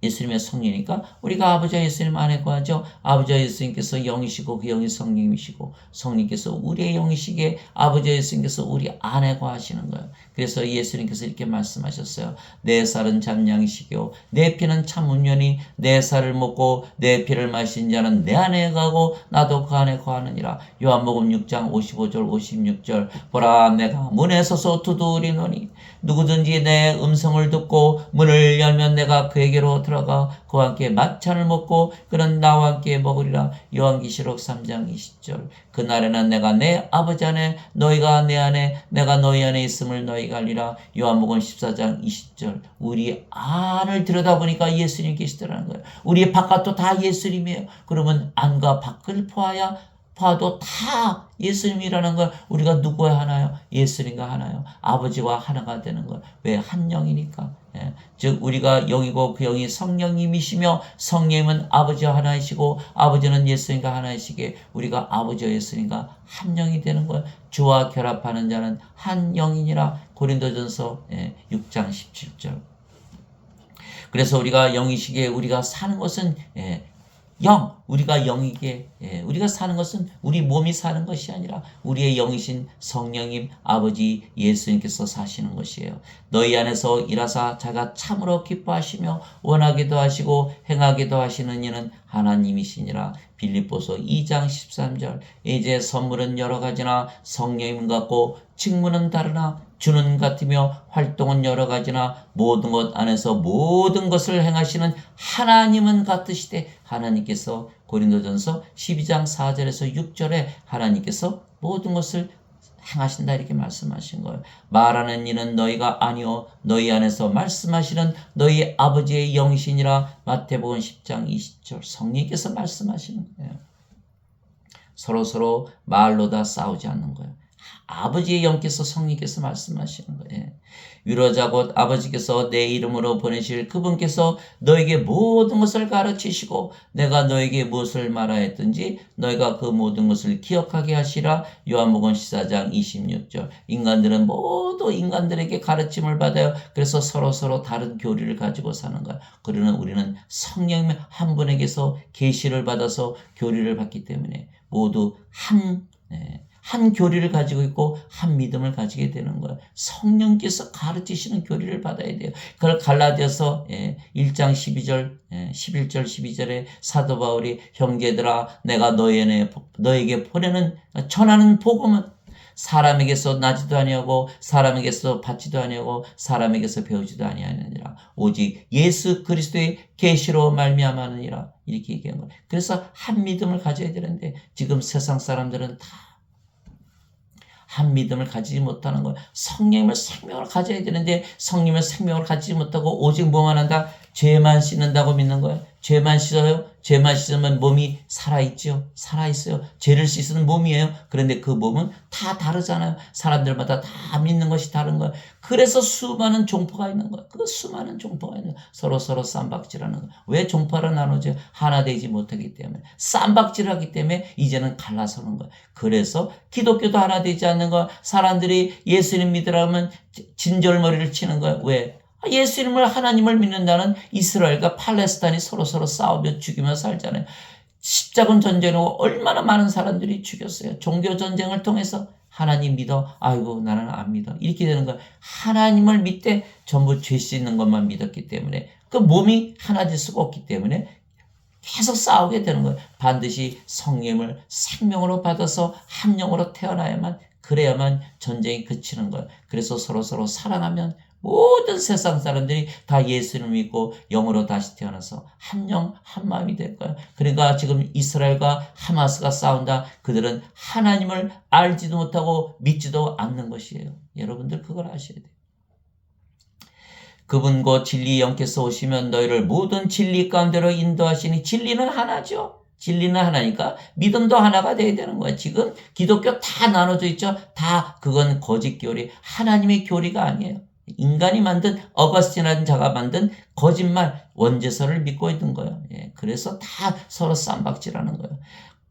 Speaker 1: 예수님의 성령이니까 우리가 아버지와 예수님 안에 거하죠. 아버지와 예수님께서 영이시고 그 영이 성령이시고 성령께서 우리의 영이시기에 아버지와 예수님께서 우리 안에 거하시는 거예요. 그래서 예수님께서 이렇게 말씀하셨어요. 내 살은 잠냥이시고 내 피는 참 운연히 내 살을 먹고 내 피를 마신 자는 내 안에 가고 나도 그 안에 거하느니라. 요한복음 6장 55절 56절. 보라 내가 문에 서서 두드리노니 누구든지 내 음성을 듣고 문을 열면 내가 그에게로 들어가 그와 함께 만찬을 먹고 그는 나와 함께 먹으리라. 요한계시록 3장 20절. 그날에는 내가 내 아버지 안에 너희가 내 안에 내가 너희 안에 있음을 너희가 알리라. 요한복음 14장 20절. 우리 안을 들여다보니까 예수님 계시더라는 거예요. 우리 바깥도 다 예수님이에요. 그러면 안과 밖을 봐도 다 예수님이라는 걸 우리가 누구와 하나요? 예수님과 하나요. 아버지와 하나가 되는 걸. 왜? 한 영이니까. 즉 우리가 영이고 그 영이 성령님이시며 성령님은 아버지와 하나이시고 아버지는 예수님과 하나이시기에 우리가 아버지와 예수님과 한 영이 되는 거예요. 주와 결합하는 자는 한 영이니라. 고린도전서 6장 17절. 그래서 우리가 영이시기에 우리가 사는 것은 우리가 영이기에 우리가 사는 것은 우리 몸이 사는 것이 아니라 우리의 영이신 성령님 아버지 예수님께서 사시는 것이에요. 너희 안에서 일하사 자가 참으로 기뻐하시며 원하기도 하시고 행하기도 하시는 이는 하나님이시니라. 빌립보서 2장 13절. 이제 선물은 여러 가지나 성령님 같고 직무는 다르나 주는 같으며 활동은 여러 가지나 모든 것 안에서 모든 것을 행하시는 하나님은 같으시되. 하나님께서 고린도전서 12장 4절에서 6절에 하나님께서 모든 것을 행하신다 이렇게 말씀하신 거예요. 말하는 이는 너희가 아니요 너희 안에서 말씀하시는 너희 아버지의 영이시니라. 마태복음 10장 20절. 성령께서 말씀하시는 거예요. 서로 말로 다 싸우지 않는 거예요. 아버지의 영께서 성령께서 말씀하시는 거예요. 위로자 곧 아버지께서 내 이름으로 보내실 그분께서 너에게 모든 것을 가르치시고 내가 너에게 무엇을 말하였든지 너희가 그 모든 것을 기억하게 하시라. 요한복음 14장 26절. 인간들은 모두 인간들에게 가르침을 받아요. 그래서 서로 다른 교리를 가지고 사는 거야. 그러나 우리는 성령 한 분에게서 계시를 받아서 교리를 받기 때문에 모두 한 교리를 가지고 있고 한 믿음을 가지게 되는 거예요. 성령께서 가르치시는 교리를 받아야 돼요. 그걸 갈라디아서 1장 12절, 11절, 12절에 사도 바울이 형제들아 내가 너에게 전하는 복음은 사람에게서 나지도 아니하고 사람에게서 받지도 아니하고 사람에게서 배우지도 아니하느니라. 오직 예수 그리스도의 계시로 말미암았느니라. 이렇게 얘기한 거예요. 그래서 한 믿음을 가져야 되는데 지금 세상 사람들은 다 한 믿음을 가지지 못하는 거예요. 성령님을 생명을 가져야 되는데 성령님을 생명을 가지지 못하고 오직 뭐만 한다? 죄만 씻는다고 믿는 거예요. 죄만 씻어요. 죄만 씻으면 몸이 살아있죠. 살아있어요. 죄를 씻는 몸이에요. 그런데 그 몸은 다 다르잖아요. 사람들마다 다 믿는 것이 다른 거예요. 그래서 수많은 종파가 있는 거예요. 그 수많은 종파가 있는 거예요. 서로 쌈박질하는 거예요. 왜 종파를 나누죠? 하나 되지 못하기 때문에. 쌈박질하기 때문에 이제는 갈라서는 거예요. 그래서 기독교도 하나 되지 않는 거예요. 사람들이 예수님 믿으라면 진절머리를 치는 거예요. 왜? 예수님을 하나님을 믿는다는 이스라엘과 팔레스타인이 서로 싸우며 죽이며 살잖아요. 십자군 전쟁으로 얼마나 많은 사람들이 죽였어요. 종교 전쟁을 통해서 하나님 믿어. 아이고 나는 안 믿어. 이렇게 되는 거예요. 하나님을 믿되 전부 죄 씻는 것만 믿었기 때문에 그 몸이 하나 될 수가 없기 때문에 계속 싸우게 되는 거예요. 반드시 성령을 생명으로 받아서 한 영으로 태어나야만 그래야만 전쟁이 그치는 거예요. 그래서 서로 사랑하면 모든 세상 사람들이 다 예수를 믿고 영으로 다시 태어나서 한 영, 한 마음이 될 거예요. 그러니까 지금 이스라엘과 하마스가 싸운다. 그들은 하나님을 알지도 못하고 믿지도 않는 것이에요. 여러분들 그걸 아셔야 돼요. 그분 곧 진리 영께서 오시면 너희를 모든 진리 가운데로 인도하시니 진리는 하나죠. 진리는 하나니까 믿음도 하나가 돼야 되는 거예요. 지금 기독교 다 나눠져 있죠. 다 그건 거짓 교리, 하나님의 교리가 아니에요. 인간이 만든 어거스틴이라는 자가 만든 거짓말 원죄서를 믿고 있는 거예요. 그래서 다 서로 쌈박질하는 거예요.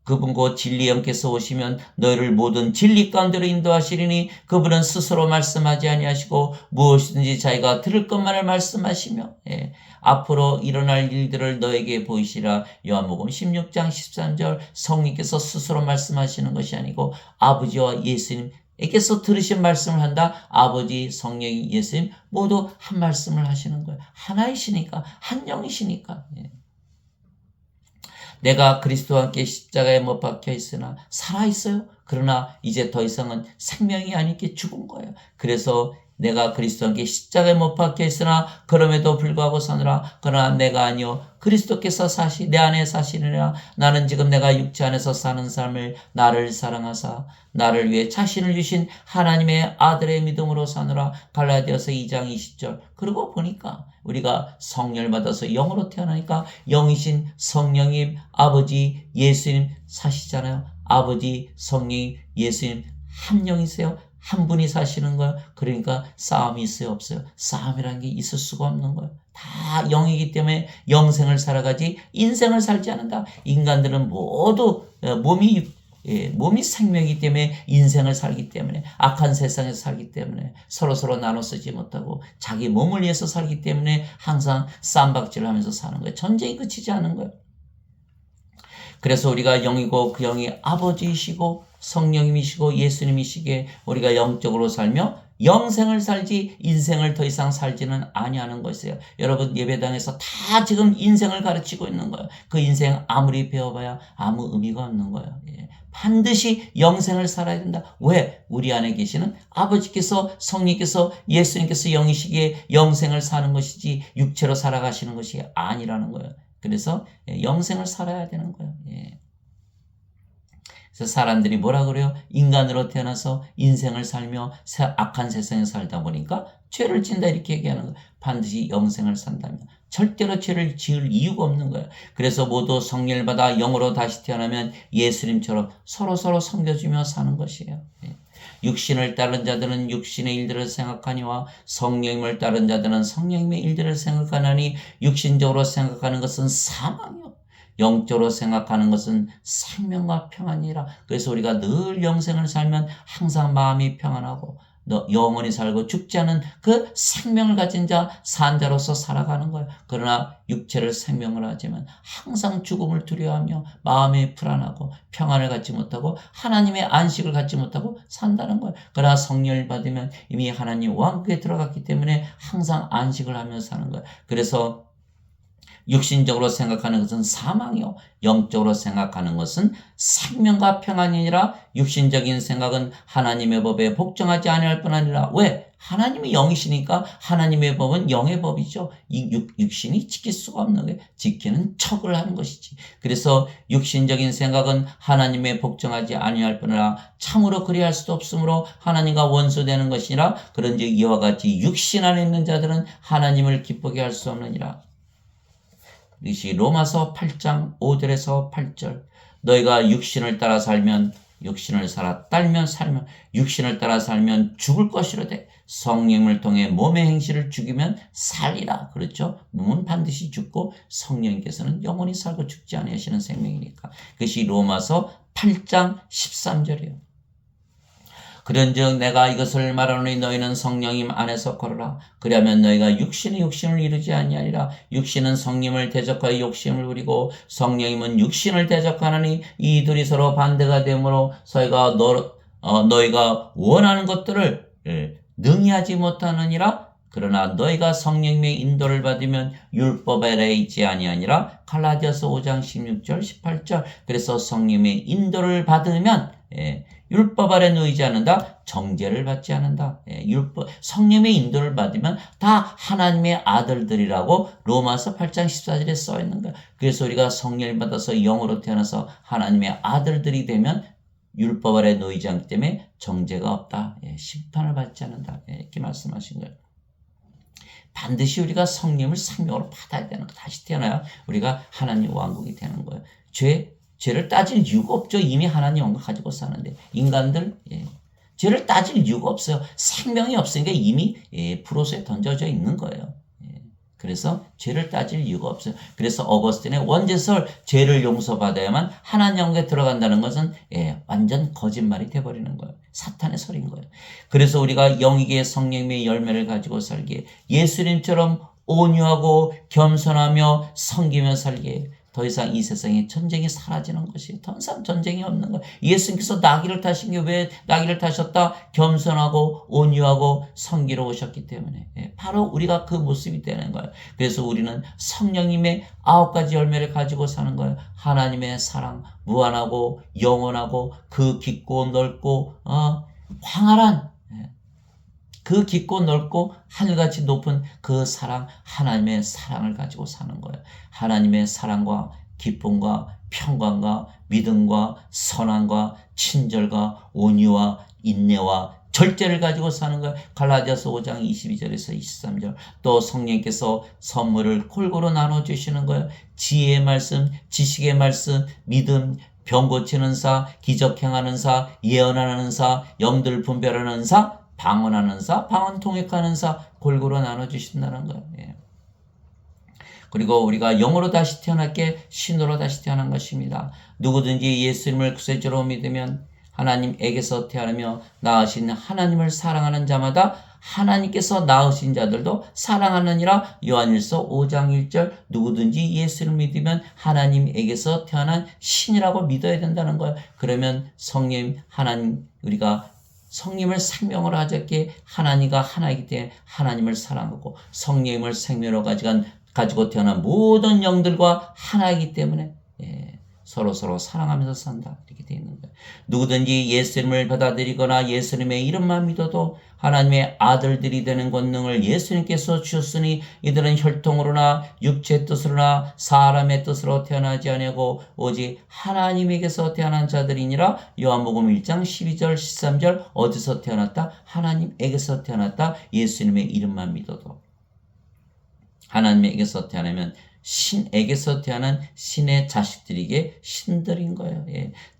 Speaker 1: 그분 곧 진리 영께서 오시면 너희를 모든 진리 가운데로 인도하시리니 그분은 스스로 말씀하지 아니하시고 무엇이든지 자기가 들을 것만을 말씀하시며 앞으로 일어날 일들을 너에게 보이시라. 요한복음 16장 13절. 성령께서 스스로 말씀하시는 것이 아니고 아버지와 예수님 에게서 들으신 말씀을 한다. 아버지, 성령이, 예수님 모두 한 말씀을 하시는 거예요. 하나이시니까, 한 영이시니까. 내가 그리스도와 함께 십자가에 못 박혀 있으나 살아있어요. 그러나 이제 더 이상은 생명이 아니게 죽은 거예요. 그래서 내가 그리스도와 함께 십자가에 못 박혀 있으나 그럼에도 불구하고 사느라. 그러나 내가 아니요 그리스도께서 내 안에 사시느라. 나는 지금 내가 육체 안에서 사는 삶을 나를 사랑하사 나를 위해 자신을 주신 하나님의 아들의 믿음으로 사느라. 갈라디아서 2장 20절. 그리고 보니까 우리가 성령을 받아서 영으로 태어나니까 영이신 성령님, 아버지, 예수님 사시잖아요. 아버지, 성령, 예수님 한 영이세요. 한 분이 사시는 거예요. 그러니까 싸움이 있어요, 없어요? 싸움이라는 게 있을 수가 없는 거예요. 다 영이기 때문에 영생을 살아가지 인생을 살지 않는다. 인간들은 모두 몸이 생명이기 때문에 인생을 살기 때문에 악한 세상에서 살기 때문에 서로 나눠 쓰지 못하고 자기 몸을 위해서 살기 때문에 항상 쌈박질을 하면서 사는 거예요. 전쟁이 그치지 않은 거예요. 그래서 우리가 영이고 그 영이 아버지이시고 성령님이시고 예수님이시기에 우리가 영적으로 살며 영생을 살지 인생을 더 이상 살지는 아니하는 것이에요. 여러분 예배당에서 다 지금 인생을 가르치고 있는 거예요. 그 인생 아무리 배워봐야 아무 의미가 없는 거예요. 예. 반드시 영생을 살아야 된다. 왜? 우리 안에 계시는 아버지께서 성령께서 예수님께서 영이시기에 영생을 사는 것이지 육체로 살아가시는 것이 아니라는 거예요. 그래서 영생을 살아야 되는 거예요. 예. 그래서 사람들이 뭐라 그래요? 인간으로 태어나서 인생을 살며 악한 세상에 살다 보니까 죄를 짓는다 이렇게 얘기하는 거예요. 반드시 영생을 산다면 절대로 죄를 지을 이유가 없는 거예요. 그래서 모두 성령을 받아 영으로 다시 태어나면 예수님처럼 서로서로 섬겨주며 사는 것이에요. 육신을 따른 자들은 육신의 일들을 생각하니와 성령님을 따른 자들은 성령님의 일들을 생각하나니 육신적으로 생각하는 것은 사망이요 영적으로 생각하는 것은 생명과 평안이라. 그래서 우리가 늘 영생을 살면 항상 마음이 평안하고 영원히 살고 죽지 않은 그 생명을 가진 자, 산 자로서 살아가는 거예요. 그러나 육체를 생명을 하지만 항상 죽음을 두려워하며 마음이 불안하고 평안을 갖지 못하고 하나님의 안식을 갖지 못하고 산다는 거예요. 그러나 성령을 받으면 이미 하나님 왕국에 들어갔기 때문에 항상 안식을 하며 사는 거예요. 그래서 육신적으로 생각하는 것은 사망이요 영적으로 생각하는 것은 생명과 평안이니라. 육신적인 생각은 하나님의 법에 복종하지 아니할 뿐 아니라. 왜? 하나님이 영이시니까 하나님의 법은 영의 법이죠. 이 육신이 지킬 수가 없는 거예요. 지키는 척을 하는 것이지. 그래서 육신적인 생각은 하나님의 복종하지 아니할 뿐 아니라 참으로 그리할 수도 없으므로 하나님과 원수되는 것이니라. 그런즉 이와 같이 육신 안에 있는 자들은 하나님을 기쁘게 할 수 없느니라. 이것이 로마서 8장 5절에서 8절. 너희가 육신을 따라 살면 육신을 살면 육신을 따라 살면 죽을 것이로되 성령을 통해 몸의 행실을 죽이면 살리라. 그렇죠? 몸은 반드시 죽고 성령께서는 영원히 살고 죽지 아니하시는 생명이니까. 그것이 로마서 8장 13절이에요. 그런즉 내가 이것을 말하노니 너희는 성령님 안에서 걸으라. 그리하면 너희가 육신의 욕심을 이루지 아니하리라. 육신은 성령을 대적하여 욕심을 부리고 성령님은 육신을 대적하느니 이 둘이 서로 반대가 되므로 너희가 원하는 것들을 능히 하지 못하느니라. 그러나 너희가 성령님의 인도를 받으면 율법 아래에 있지 아니하니라. 갈라디아서 5장 16절 18절. 그래서 성령님의 인도를 받으면 율법 아래 놓이지 않는다. 정죄를 받지 않는다. 성령의 인도를 받으면 다 하나님의 아들들이라고 로마서 8장 14절에 써 있는 거야. 그래서 우리가 성령을 받아서 영으로 태어나서 하나님의 아들들이 되면 율법 아래 놓이지 않기 때문에 정죄가 없다. 심판을 받지 않는다. 이렇게 말씀하신 거예요. 반드시 우리가 성령을 생명으로 받아야 되는 거. 다시 태어나야 우리가 하나님 왕국이 되는 거예요. 죄를 따질 이유가 없죠. 이미 하나님 왕국 가지고 사는데 인간들 죄를 따질 이유가 없어요. 생명이 없으니까 이미 불호수에 던져져 있는 거예요. 그래서 죄를 따질 이유가 없어요. 그래서 어거스틴의 원죄설 죄를 용서받아야만 하나님 왕국에 들어간다는 것은 완전 거짓말이 돼버리는 거예요. 사탄의 설인 거예요. 그래서 우리가 영이기에 성령의 열매를 가지고 살기에 예수님처럼 온유하고 겸손하며 섬기며 살기에 더 이상 이 세상에 전쟁이 사라지는 것이 더 이상 전쟁이 없는 거예요. 예수님께서 나귀를 타신 게 왜 나귀를 타셨다? 겸손하고 온유하고 성기로우셨기 때문에 바로 우리가 그 모습이 되는 거예요. 그래서 우리는 성령님의 9가지 열매를 가지고 사는 거예요. 하나님의 사랑, 무한하고 영원하고 그 깊고 넓고 광활한 그 깊고 넓고 하늘같이 높은 그 사랑, 하나님의 사랑을 가지고 사는 거예요. 하나님의 사랑과 기쁨과 평강과 믿음과 선함과 친절과 온유와 인내와 절제를 가지고 사는 거예요. 갈라디아서 5장 22절에서 23절. 또 성령께서 선물을 골고루 나눠주시는 거예요. 지혜의 말씀, 지식의 말씀, 믿음, 병 고치는 사, 기적 행하는 사, 예언하는 사, 영들 분별하는 사, 방언하는 사, 방언 통역하는 사 골고루 나눠주신다는 거예요. 그리고 우리가 영으로 다시 태어났기에 신으로 다시 태어난 것입니다. 누구든지 예수님을 구세주로 믿으면 하나님에게서 태어나며 낳으신 하나님을 사랑하는 자마다 하나님께서 낳으신 자들도 사랑하느니라. 요한일서 5장 1절. 누구든지 예수를 믿으면 하나님에게서 태어난 신이라고 믿어야 된다는 거예요. 그러면 성령 하나님 우리가 성령을 생명으로 가졌기에 하나님과 하나이기 때문에 하나님을 사랑하고 성령을 생명으로 가지고 태어난 모든 영들과 하나이기 때문에 서로 사랑하면서 산다. 이렇게 되어 있는 거예요. 누구든지 예수님을 받아들이거나 예수님의 이름만 믿어도 하나님의 아들들이 되는 권능을 예수님께서 주셨으니 이들은 혈통으로나 육체의 뜻으로나 사람의 뜻으로 태어나지 아니하고 오직 하나님에게서 태어난 자들이니라. 요한복음 1장 12절 13절 어디서 태어났다? 하나님에게서 태어났다. 예수님의 이름만 믿어도. 하나님에게서 태어나면 신에게서 태어난 신의 자식들에게 신들인 거예요.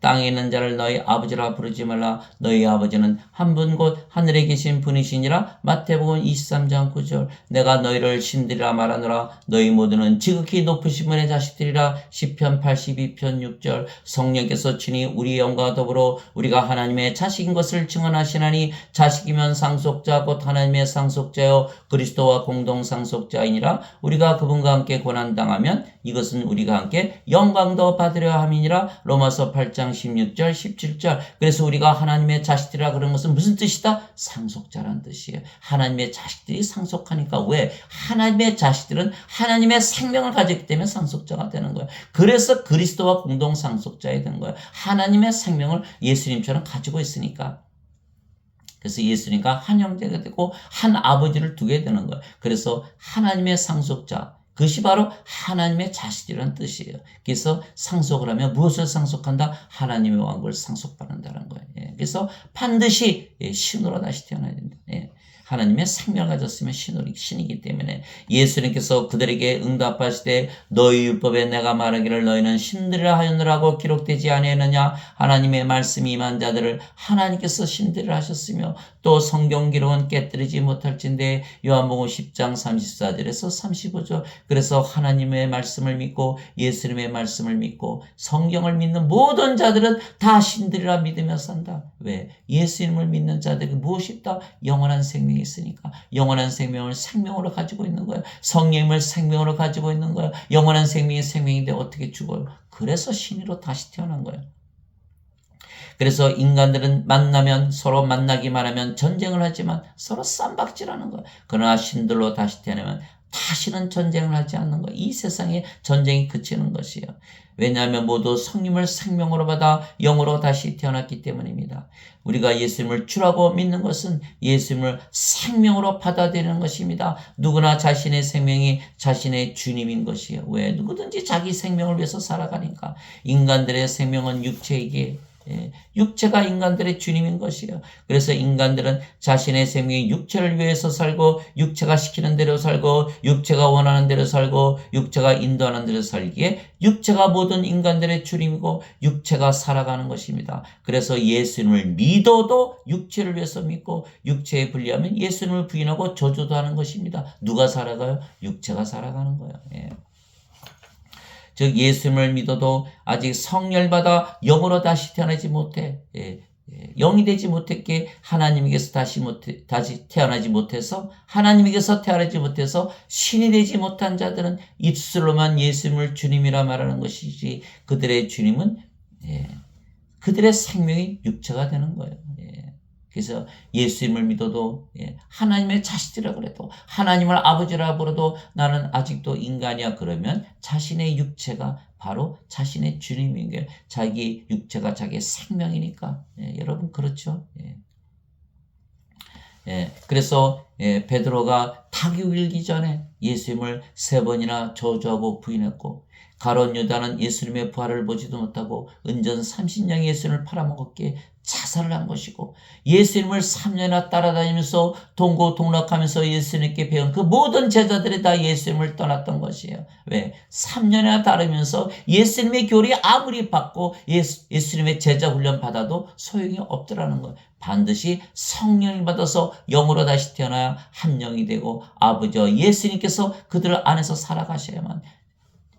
Speaker 1: 땅에 있는 자를 너희 아버지라 부르지 말라. 너희 아버지는 한 분 곧 하늘에 계신 분이시니라. 마태복음 23장 9절. 내가 너희를 신들이라 말하노라. 너희 모두는 지극히 높으신 분의 자식들이라. 시편 82편 6절. 성령께서 친히 우리의 영과 더불어 우리가 하나님의 자식인 것을 증언하시나니 자식이면 상속자 곧 하나님의 상속자요 그리스도와 공동 상속자이니라. 우리가 그분과 함께 고난당하면 이것은 우리가 함께 영광도 받으려 함이니라. 로마서 8장 16절 17절. 그래서 우리가 하나님의 자식들이라 그런 것은 무슨 뜻이다? 상속자란 뜻이에요. 하나님의 자식들이 상속하니까. 왜? 하나님의 자식들은 하나님의 생명을 가졌기 때문에 상속자가 되는 거예요. 그래서 그리스도와 공동 상속자가 되는 거예요. 하나님의 생명을 예수님처럼 가지고 있으니까. 그래서 예수님과 한 형제가 되고 한 아버지를 두게 되는 거예요. 그래서 하나님의 상속자, 그것이 바로 하나님의 자식이라는 뜻이에요. 그래서 상속을 하면 무엇을 상속한다? 하나님의 왕국을 상속받는다는 거예요. 그래서 반드시 신으로 다시 태어나야 된다. 하나님의 생명을 가졌으면 신이기 때문에 예수님께서 그들에게 응답하시되 너희 율법에 내가 말하기를 너희는 신들이라 하였느라고 기록되지 아니하느냐. 하나님의 말씀이 임한 자들을 하나님께서 신들이라 하셨으며 또 성경 기록은 깨뜨리지 못할진대. 요한복음 10장 34절에서 35절. 그래서 하나님의 말씀을 믿고 예수님의 말씀을 믿고 성경을 믿는 모든 자들은 다 신들이라 믿으며 산다. 왜? 예수님을 믿는 자들이 무엇이 있다? 영원한 생명이 있으니까. 영원한 생명을 생명으로 가지고 있는 거예요. 성령을 생명으로 가지고 있는 거예요. 영원한 생명이 생명인데 어떻게 죽어요? 그래서 신으로 다시 태어난 거예요. 그래서 인간들은 만나면 서로 만나기만 하면 전쟁을 하지만 서로 쌈박질하는 거예요. 그러나 신들로 다시 태어나면 다시는 전쟁을 하지 않는 거예요. 이 세상에 전쟁이 그치는 것이에요. 왜냐하면 모두 성령을 생명으로 받아 영으로 다시 태어났기 때문입니다. 우리가 예수님을 주라고 믿는 것은 예수님을 생명으로 받아들이는 것입니다. 누구나 자신의 생명이 자신의 주님인 것이에요. 왜? 누구든지 자기 생명을 위해서 살아가니까. 인간들의 생명은 육체이기에 육체가 인간들의 주님인 것이에요. 그래서 인간들은 자신의 생명이 육체를 위해서 살고 육체가 시키는 대로 살고 육체가 원하는 대로 살고 육체가 인도하는 대로 살기에 육체가 모든 인간들의 주님이고 육체가 살아가는 것입니다. 그래서 예수님을 믿어도 육체를 위해서 믿고 육체에 불리하면 예수님을 부인하고 저주도 하는 것입니다. 누가 살아가요? 육체가 살아가는 거예요. 즉 예수님을 믿어도 아직 성령을 받아 영으로 다시 태어나지 못해 영이 되지 못했기에 하나님에게서 다시 태어나지 못해서 하나님에게서 태어나지 못해서 신이 되지 못한 자들은 입술로만 예수님을 주님이라 말하는 것이지 그들의 주님은 그들의 생명이 육체가 되는 거예요. 그래서 예수님을 믿어도 하나님의 자식이라 그래도 하나님을 아버지라 부르도 나는 아직도 인간이야 그러면 자신의 육체가 바로 자신의 주님인 게 자기 육체가 자기의 생명이니까 여러분 그렇죠? 그래서 베드로가 닭이 울기 전에 예수님을 3번이나 저주하고 부인했고 가룟 유다는 예수님의 부활을 보지도 못하고 은전 30년 예수님을 팔아먹었기에 자살을 한 것이고 예수님을 3년이나 따라다니면서 동고동락하면서 예수님께 배운 그 모든 제자들이 다 예수님을 떠났던 것이에요. 왜? 3년이나 따르면서 예수님의 교리 아무리 받고 예수님의 제자 훈련 받아도 소용이 없더라는 거예요. 반드시 성령을 받아서 영으로 다시 태어나야 한 영이 되고 아버지와 예수님께서 그들 안에서 살아가셔야만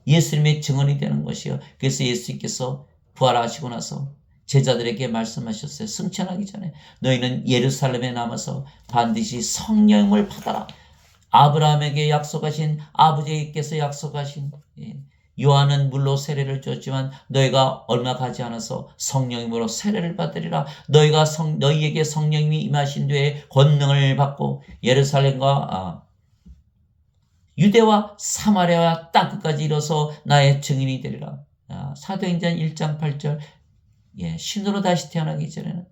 Speaker 1: 예수님의 증언이 되는 것이요. 그래서 예수님께서 부활하시고 나서 제자들에게 말씀하셨어요. 승천하기 전에 너희는 예루살렘에 남아서 반드시 성령을 받아라. 아브라함에게 약속하신 아버지께서 약속하신 요한은 물로 세례를 줬지만 너희가 얼마 가지 않아서 성령님으로 세례를 받으리라. 너희에게 성령님이 임하신 뒤에 권능을 받고 예루살렘과 유대와 사마리아와 땅끝까지 이뤄서 나의 증인이 되리라. 사도행전 1장 8절. 신으로 다시 태어나기 전에는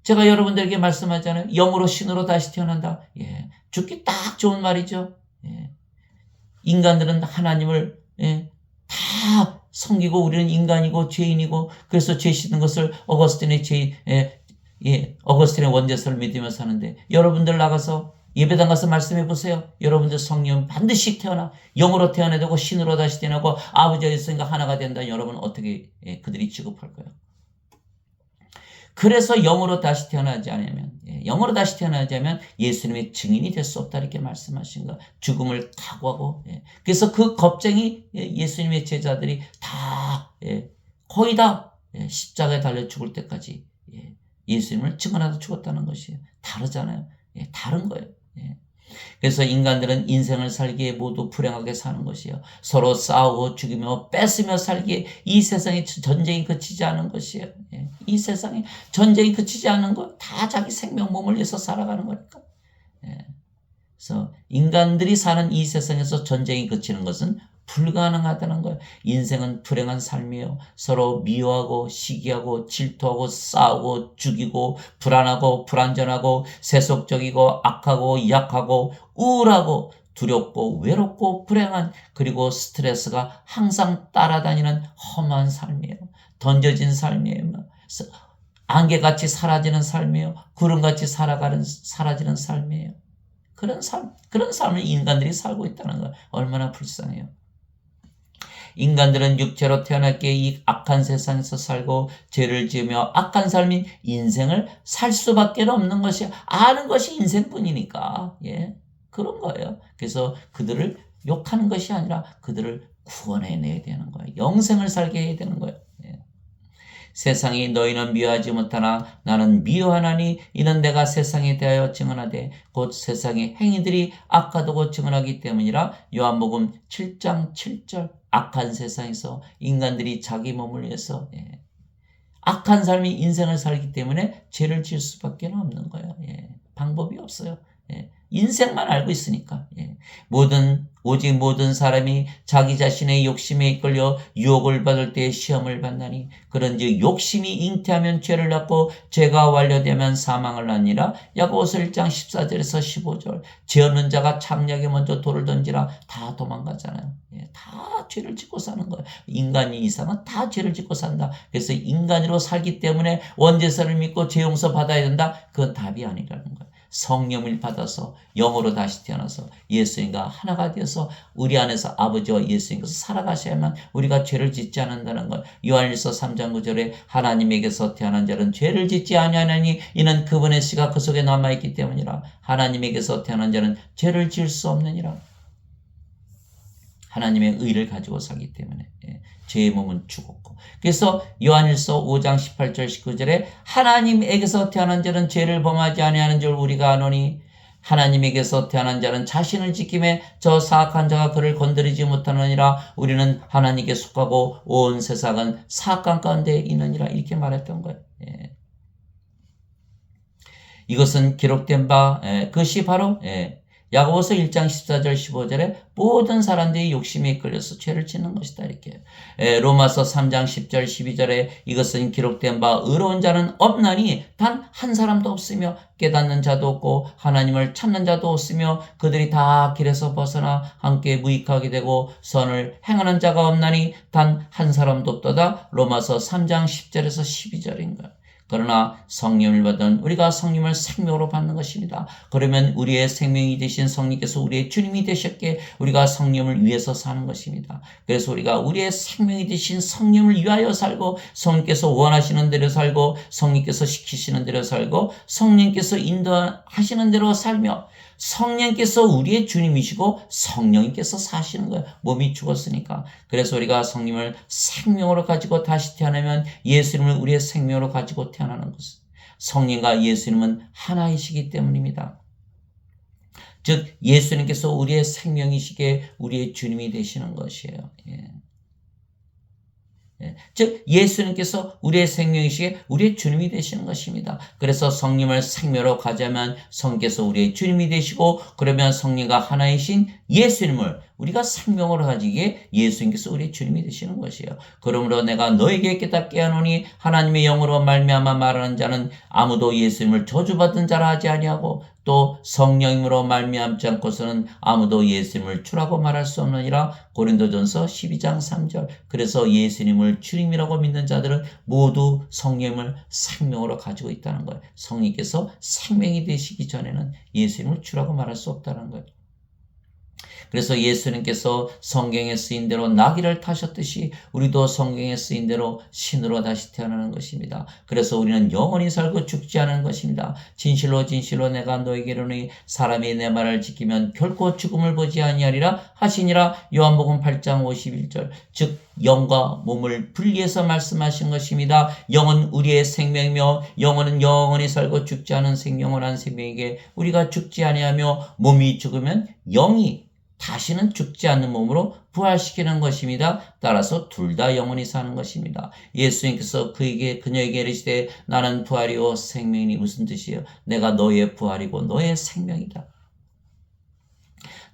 Speaker 1: 제가 여러분들에게 말씀하잖아요. 영으로 신으로 다시 태어난다. 죽기 딱 좋은 말이죠. 인간들은 하나님을 다 섬기고 우리는 인간이고 죄인이고 그래서 죄 씻는 것을 어거스틴의 원죄서를 믿으며 사는데 여러분들 나가서 예배당 가서 말씀해 보세요. 여러분들 성령 반드시 태어나 영으로 태어나야 되고 신으로 다시 태어나고 아버지와 예수님과 하나가 된다. 여러분 어떻게 그들이 취급할 거예요? 그래서 영으로 다시 태어나지 않으면 예수님의 증인이 될 수 없다 이렇게 말씀하신 거. 죽음을 각오하고 그래서 그 겁쟁이 예수님의 제자들이 다 거의 다 십자가에 달려 죽을 때까지 예수님을 증언하다 죽었다는 것이에요. 다르잖아요. 다른 거예요. 그래서 인간들은 인생을 살기에 모두 불행하게 사는 것이에요. 서로 싸우고 죽이며 뺏으며 살기에 이 세상에 전쟁이 그치지 않은 것이에요. 이 세상에 전쟁이 그치지 않은 거 다 자기 생명 몸을 위해서 살아가는 거니까. 그래서 인간들이 사는 이 세상에서 전쟁이 그치는 것은 불가능하다는 거예요. 인생은 불행한 삶이에요. 서로 미워하고 시기하고 질투하고 싸우고 죽이고 불안하고 불안전하고 세속적이고 악하고 약하고 우울하고 두렵고 외롭고 불행한 그리고 스트레스가 항상 따라다니는 험한 삶이에요. 던져진 삶이에요. 안개같이 사라지는 삶이에요. 구름같이 사라지는 삶이에요. 그런 삶을 인간들이 살고 있다는 거 얼마나 불쌍해요. 인간들은 육체로 태어났기에 이 악한 세상에서 살고 죄를 지으며 악한 삶인 인생을 살 수밖에 없는 것이 아는 것이 인생뿐이니까 그런 거예요. 그래서 그들을 욕하는 것이 아니라 그들을 구원해내야 되는 거예요. 영생을 살게 해야 되는 거예요. 세상이 너희는 미워하지 못하나 나는 미워하나니 이는 내가 세상에 대하여 증언하되 곧 세상의 행위들이 악하다고 증언하기 때문이라. 요한복음 7장 7절. 악한 세상에서 인간들이 자기 몸을 위해서 악한 삶이 인생을 살기 때문에 죄를 지을 수밖에 없는 거예요. 방법이 없어요. 인생만 알고 있으니까. 오직 모든 사람이 자기 자신의 욕심에 이끌려 유혹을 받을 때 시험을 받나니 그런즉 욕심이 잉태하면 죄를 낳고 죄가 완료되면 사망을 낳니라. 야고보서 1장 14절에서 15절. 죄 없는 자가 창녀에게 먼저 돌을 던지라. 다 도망가잖아요. 다 죄를 짓고 사는 거예요. 인간이 이상은 다 죄를 짓고 산다. 그래서 인간으로 살기 때문에 원죄서를 믿고 죄 용서 받아야 된다. 그건 답이 아니라는 거예요. 성령을 받아서 영으로 다시 태어나서 예수님과 하나가 되어서 우리 안에서 아버지와 예수님께서 살아가셔야만 우리가 죄를 짓지 않는다는 것. 요한일서 3장 9절에 하나님에게서 태어난 자는 죄를 짓지 아니하나니 이는 그분의 씨가 그 속에 남아있기 때문이라. 하나님에게서 태어난 자는 죄를 지을 수 없느니라. 하나님의 의를 가지고 살기 때문에 죄의 몸은 죽었고. 그래서 요한일서 5장 18절 19절에 하나님에게서 태어난 자는 죄를 범하지 아니하는 줄 우리가 아노니 하나님에게서 태어난 자는 자신을 지킴에 저 사악한 자가 그를 건드리지 못하느니라. 우리는 하나님께 속하고 온 세상은 사악한 가운데 있느니라. 이렇게 말했던 거예요. 이것은 기록된 바 그것이 바로 야고보서 1장 14절 15절에 모든 사람들이 욕심에 이끌려서 죄를 짓는 것이다. 이렇게 로마서 3장 10절 12절에 이것은 기록된 바 의로운 자는 없나니 단 한 사람도 없으며 깨닫는 자도 없고 하나님을 찾는 자도 없으며 그들이 다 길에서 벗어나 함께 무익하게 되고 선을 행하는 자가 없나니 단 한 사람도 없도다. 로마서 3장 10절에서 12절인가. 그러나 성령을 받은 우리가 성령을 생명으로 받는 것입니다. 그러면 우리의 생명이 되신 성령께서 우리의 주님이 되셨기에 우리가 성령을 위해서 사는 것입니다. 그래서 우리가 우리의 생명이 되신 성령을 위하여 살고 성령께서 원하시는 대로 살고 성령께서 시키시는 대로 살고 성령께서 인도하시는 대로 살며 성령께서 우리의 주님이시고 성령님께서 사시는 거예요. 몸이 죽었으니까. 그래서 우리가 성령을 생명으로 가지고 다시 태어나면 예수님을 우리의 생명으로 가지고 태어나는 것은 성령과 예수님은 하나이시기 때문입니다. 즉 예수님께서 우리의 생명이시기에 우리의 주님이 되시는 것이에요. 예. 즉 예수님께서 우리의 생명이시기에 우리의 주님이 되시는 것입니다. 그래서 성령을 생명으로 가자면 성령께서 우리의 주님이 되시고, 그러면 성령과 하나이신 예수님을 우리가 생명으로 가지기에 예수님께서 우리의 주님이 되시는 것이에요. 그러므로 내가 너에게 깨닫게 하노니 하나님의 영으로 말미암아 말하는 자는 아무도 예수님을 저주받은 자라 하지 아니하고, 또 성령님으로 말미암지 않고서는 아무도 예수님을 주라고 말할 수 없느니라. 고린도전서 12장 3절. 그래서 예수님을 주님이라고 믿는 자들은 모두 성령을 생명으로 가지고 있다는 거예요. 성령께서 생명이 되시기 전에는 예수님을 주라고 말할 수 없다는 거예요. 그래서 예수님께서 성경에 쓰인 대로 나귀를 타셨듯이 우리도 성경에 쓰인 대로 신으로 다시 태어나는 것입니다. 그래서 우리는 영원히 살고 죽지 않은 것입니다. 진실로 진실로 내가 너에게 이르노니 사람이 내 말을 지키면 결코 죽음을 보지 아니하리라 하시니라. 요한복음 8장 51절. 즉 영과 몸을 분리해서 말씀하신 것입니다. 영은 우리의 생명이며 영혼은 영원히 살고 죽지 않은 영원한 생명에게 우리가 죽지 아니하며, 몸이 죽으면 영이 다시는 죽지 않는 몸으로 부활시키는 것입니다. 따라서 둘 다 영원히 사는 것입니다. 예수님께서 그녀에게 이르시되 나는 부활이요 생명이니 무슨 뜻이에요? 내가 너의 부활이고 너의 생명이다.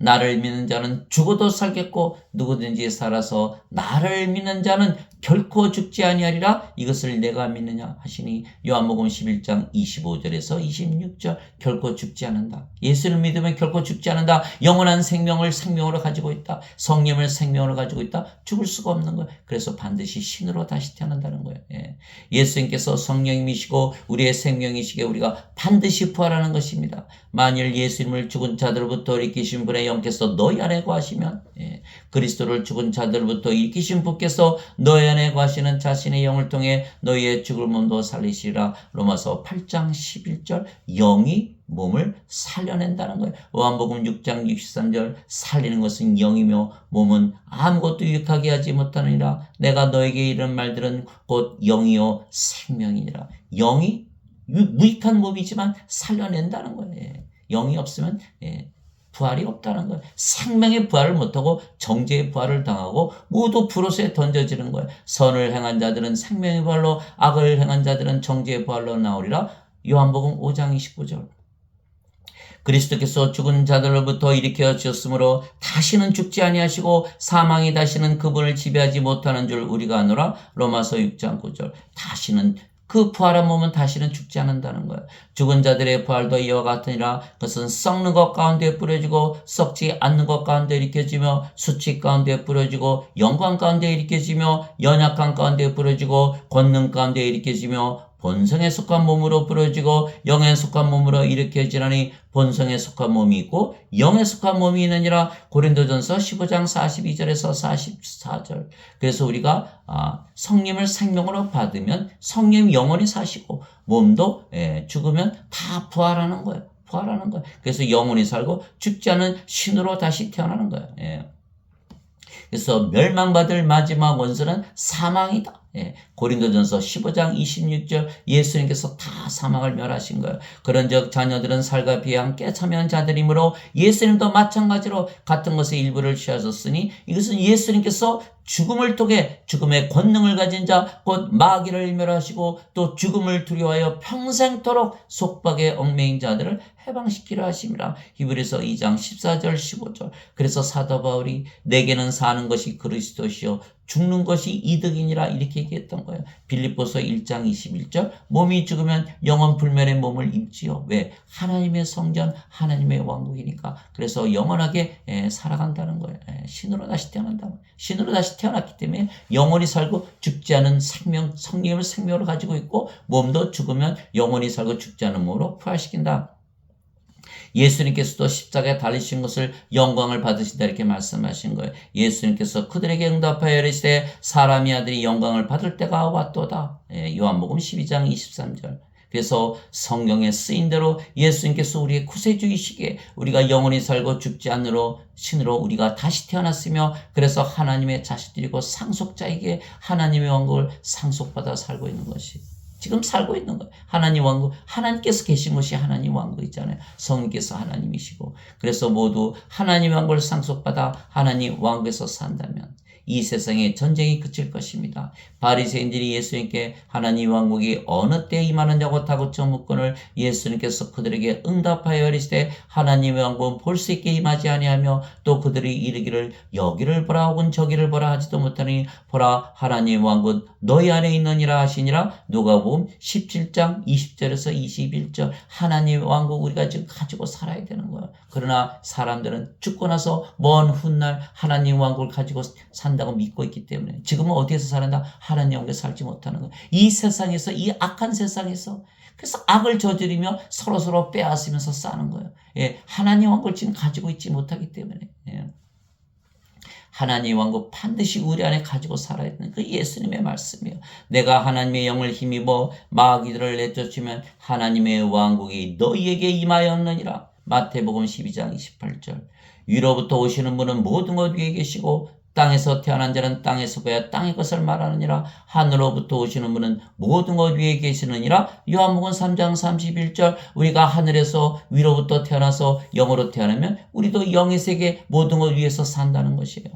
Speaker 1: 나를 믿는 자는 죽어도 살겠고 누구든지 살아서 나를 믿는 자는 결코 죽지 아니하리라. 이것을 내가 믿느냐 하시니. 요한복음 11장 25절에서 26절. 결코 죽지 않는다. 예수를 믿으면 결코 죽지 않는다. 영원한 생명을 생명으로 가지고 있다. 성령을 생명으로 가지고 있다. 죽을 수가 없는 거예요. 그래서 반드시 신으로 다시 태어난다는 거예요. 예수님께서 성령이시고 우리의 생명이시기에 우리가 반드시 부활하는 것입니다. 만일 예수님을 죽은 자들로부터 일으키신 분의 영께서 너희 안에 거하시면, 그리스도를 죽은 자들로부터 일으키신 분께서 너희 안에 거하시는 자신의 영을 통해 너희의 죽을 몸도 살리시리라. 로마서 8장 11절. 영이 몸을 살려낸다는 거예요. 요한복음 6장 63절. 살리는 것은 영이며 몸은 아무것도 유익하게 하지 못하느니라. 내가 너에게 이런 말들은 곧 영이요 생명이니라. 영이 무익한 몸이지만 살려낸다는 거예요. 영이 없으면 부활이 없다는 거예요. 생명의 부활을 못하고 정죄의 부활을 당하고 모두 불옷에 던져지는 거예요. 선을 행한 자들은 생명의 부활로, 악을 행한 자들은 정죄의 부활로 나오리라. 요한복음 5장 29절. 그리스도께서 죽은 자들로부터 일으켜 주셨으므로 다시는 죽지 아니하시고 사망이 다시는 그분을 지배하지 못하는 줄 우리가 아노라. 로마서 6장 9절. 다시는, 그 부활한 몸은 다시는 죽지 않는다는 거예요. 죽은 자들의 부활도 이와 같으니라. 그것은 썩는 것 가운데 뿌려지고 썩지 않는 것 가운데 일으켜지며 수치 가운데 뿌려지고 영광 가운데 일으켜지며 연약한 가운데 뿌려지고 권능 가운데 일으켜지며 본성에 속한 몸으로 뿌려지고 영에 속한 몸으로 일으켜지나니 본성에 속한 몸이 있고 영에 속한 몸이 있느니라. 고린도전서 15장 42절에서 44절. 그래서 우리가 성령을 생명으로 받으면 성령이 영원히 사시고 몸도 죽으면 다 부활하는 거예요. 부활하는 거예요. 그래서 영원히 살고 죽지 않은 신으로 다시 태어나는 거예요. 그래서 멸망받을 마지막 원수는 사망이다. 고린도전서 15장 26절. 예수님께서 다 사망을 멸하신 거예요. 그런즉 자녀들은 살과 비에 함께 참여한 자들이므로 예수님도 마찬가지로 같은 것의 일부를 취하셨으니 이것은 예수님께서 죽음을 통해 죽음의 권능을 가진 자 곧 마귀를 멸하시고 또 죽음을 두려워하여 평생토록 속박에 얽매인 자들을 해방시키려 하심이라. 히브리서 2장 14절 15절. 그래서 사도 바울이 내게는 사는 것이 그리스도시요 죽는 것이 이득이니라 이렇게 얘기했던 거예요. 빌립보서 1장 21절. 몸이 죽으면 영원 불멸의 몸을 입지요. 왜? 하나님의 성전, 하나님의 왕국이니까. 그래서 영원하게 살아간다는 거예요. 신으로 다시 태어난다. 신으로 다시 태어났기 때문에 영원히 살고 죽지 않은 생명, 성령을 생명으로 가지고 있고 몸도 죽으면 영원히 살고 죽지 않은 몸으로 부활시킨다. 예수님께서도 십자가에 달리신 것을 영광을 받으신다 이렇게 말씀하신 거예요. 예수님께서 그들에게 응답하여 이르시되 사람의 아들이 영광을 받을 때가 왔도다. 요한복음 12장 23절. 그래서 성경에 쓰인 대로 예수님께서 우리의 구세주이시기에 우리가 영원히 살고 죽지 않으로 신으로 우리가 다시 태어났으며 그래서 하나님의 자식들이고 상속자에게 하나님의 왕국을 상속받아 살고 있는 것이. 지금 살고 있는 거예요. 하나님 왕국, 하나님께서 계신 것이 하나님 왕국이잖아요. 성령께서 하나님이시고. 그래서 모두 하나님 왕국을 상속받아 하나님 왕국에서 산다면 이 세상에 전쟁이 그칠 것입니다. 바리새인들이 예수님께 하나님 왕국이 어느 때 임하느냐고 다구쳐 묻거늘 예수님께서 그들에게 응답하여 이르시되 하나님의 왕국은 볼 수 있게 임하지 아니하며 또 그들이 이르기를 여기를 보라 혹은 저기를 보라 하지도 못하니 보라 하나님 왕국은 너희 안에 있느니라 하시니라. 누가복음 17장 20절에서 21절. 하나님 왕국 우리가 지금 가지고 살아야 되는 거예요. 그러나 사람들은 죽고 나서 먼 훗날 하나님 왕국을 가지고 산다고 믿고 있기 때문에 지금은 어디에서 살았나? 하나님 왕국에 살지 못하는 거예요. 이 세상에서, 이 악한 세상에서. 그래서 악을 저지르며 서로서로 빼앗으면서 싸는 거예요. 예, 하나님 왕국을 지금 가지고 있지 못하기 때문에. 예. 하나님 왕국 반드시 우리 안에 가지고 살아야 되는 그 예수님의 말씀이에요. 내가 하나님의 영을 힘입어 마귀들을 내쫓으면 하나님의 왕국이 너희에게 임하였느니라. 마태복음 12장 28절. 위로부터 오시는 분은 모든 것 위에 계시고 땅에서 태어난 자는 땅에서 거야 땅의 것을 말하느니라. 하늘로부터 오시는 분은 모든 것 위에 계시느니라. 요한복음 3장 31절. 우리가 하늘에서 위로부터 태어나서 영으로 태어나면 우리도 영의 세계 모든 것 위에서 산다는 것이에요.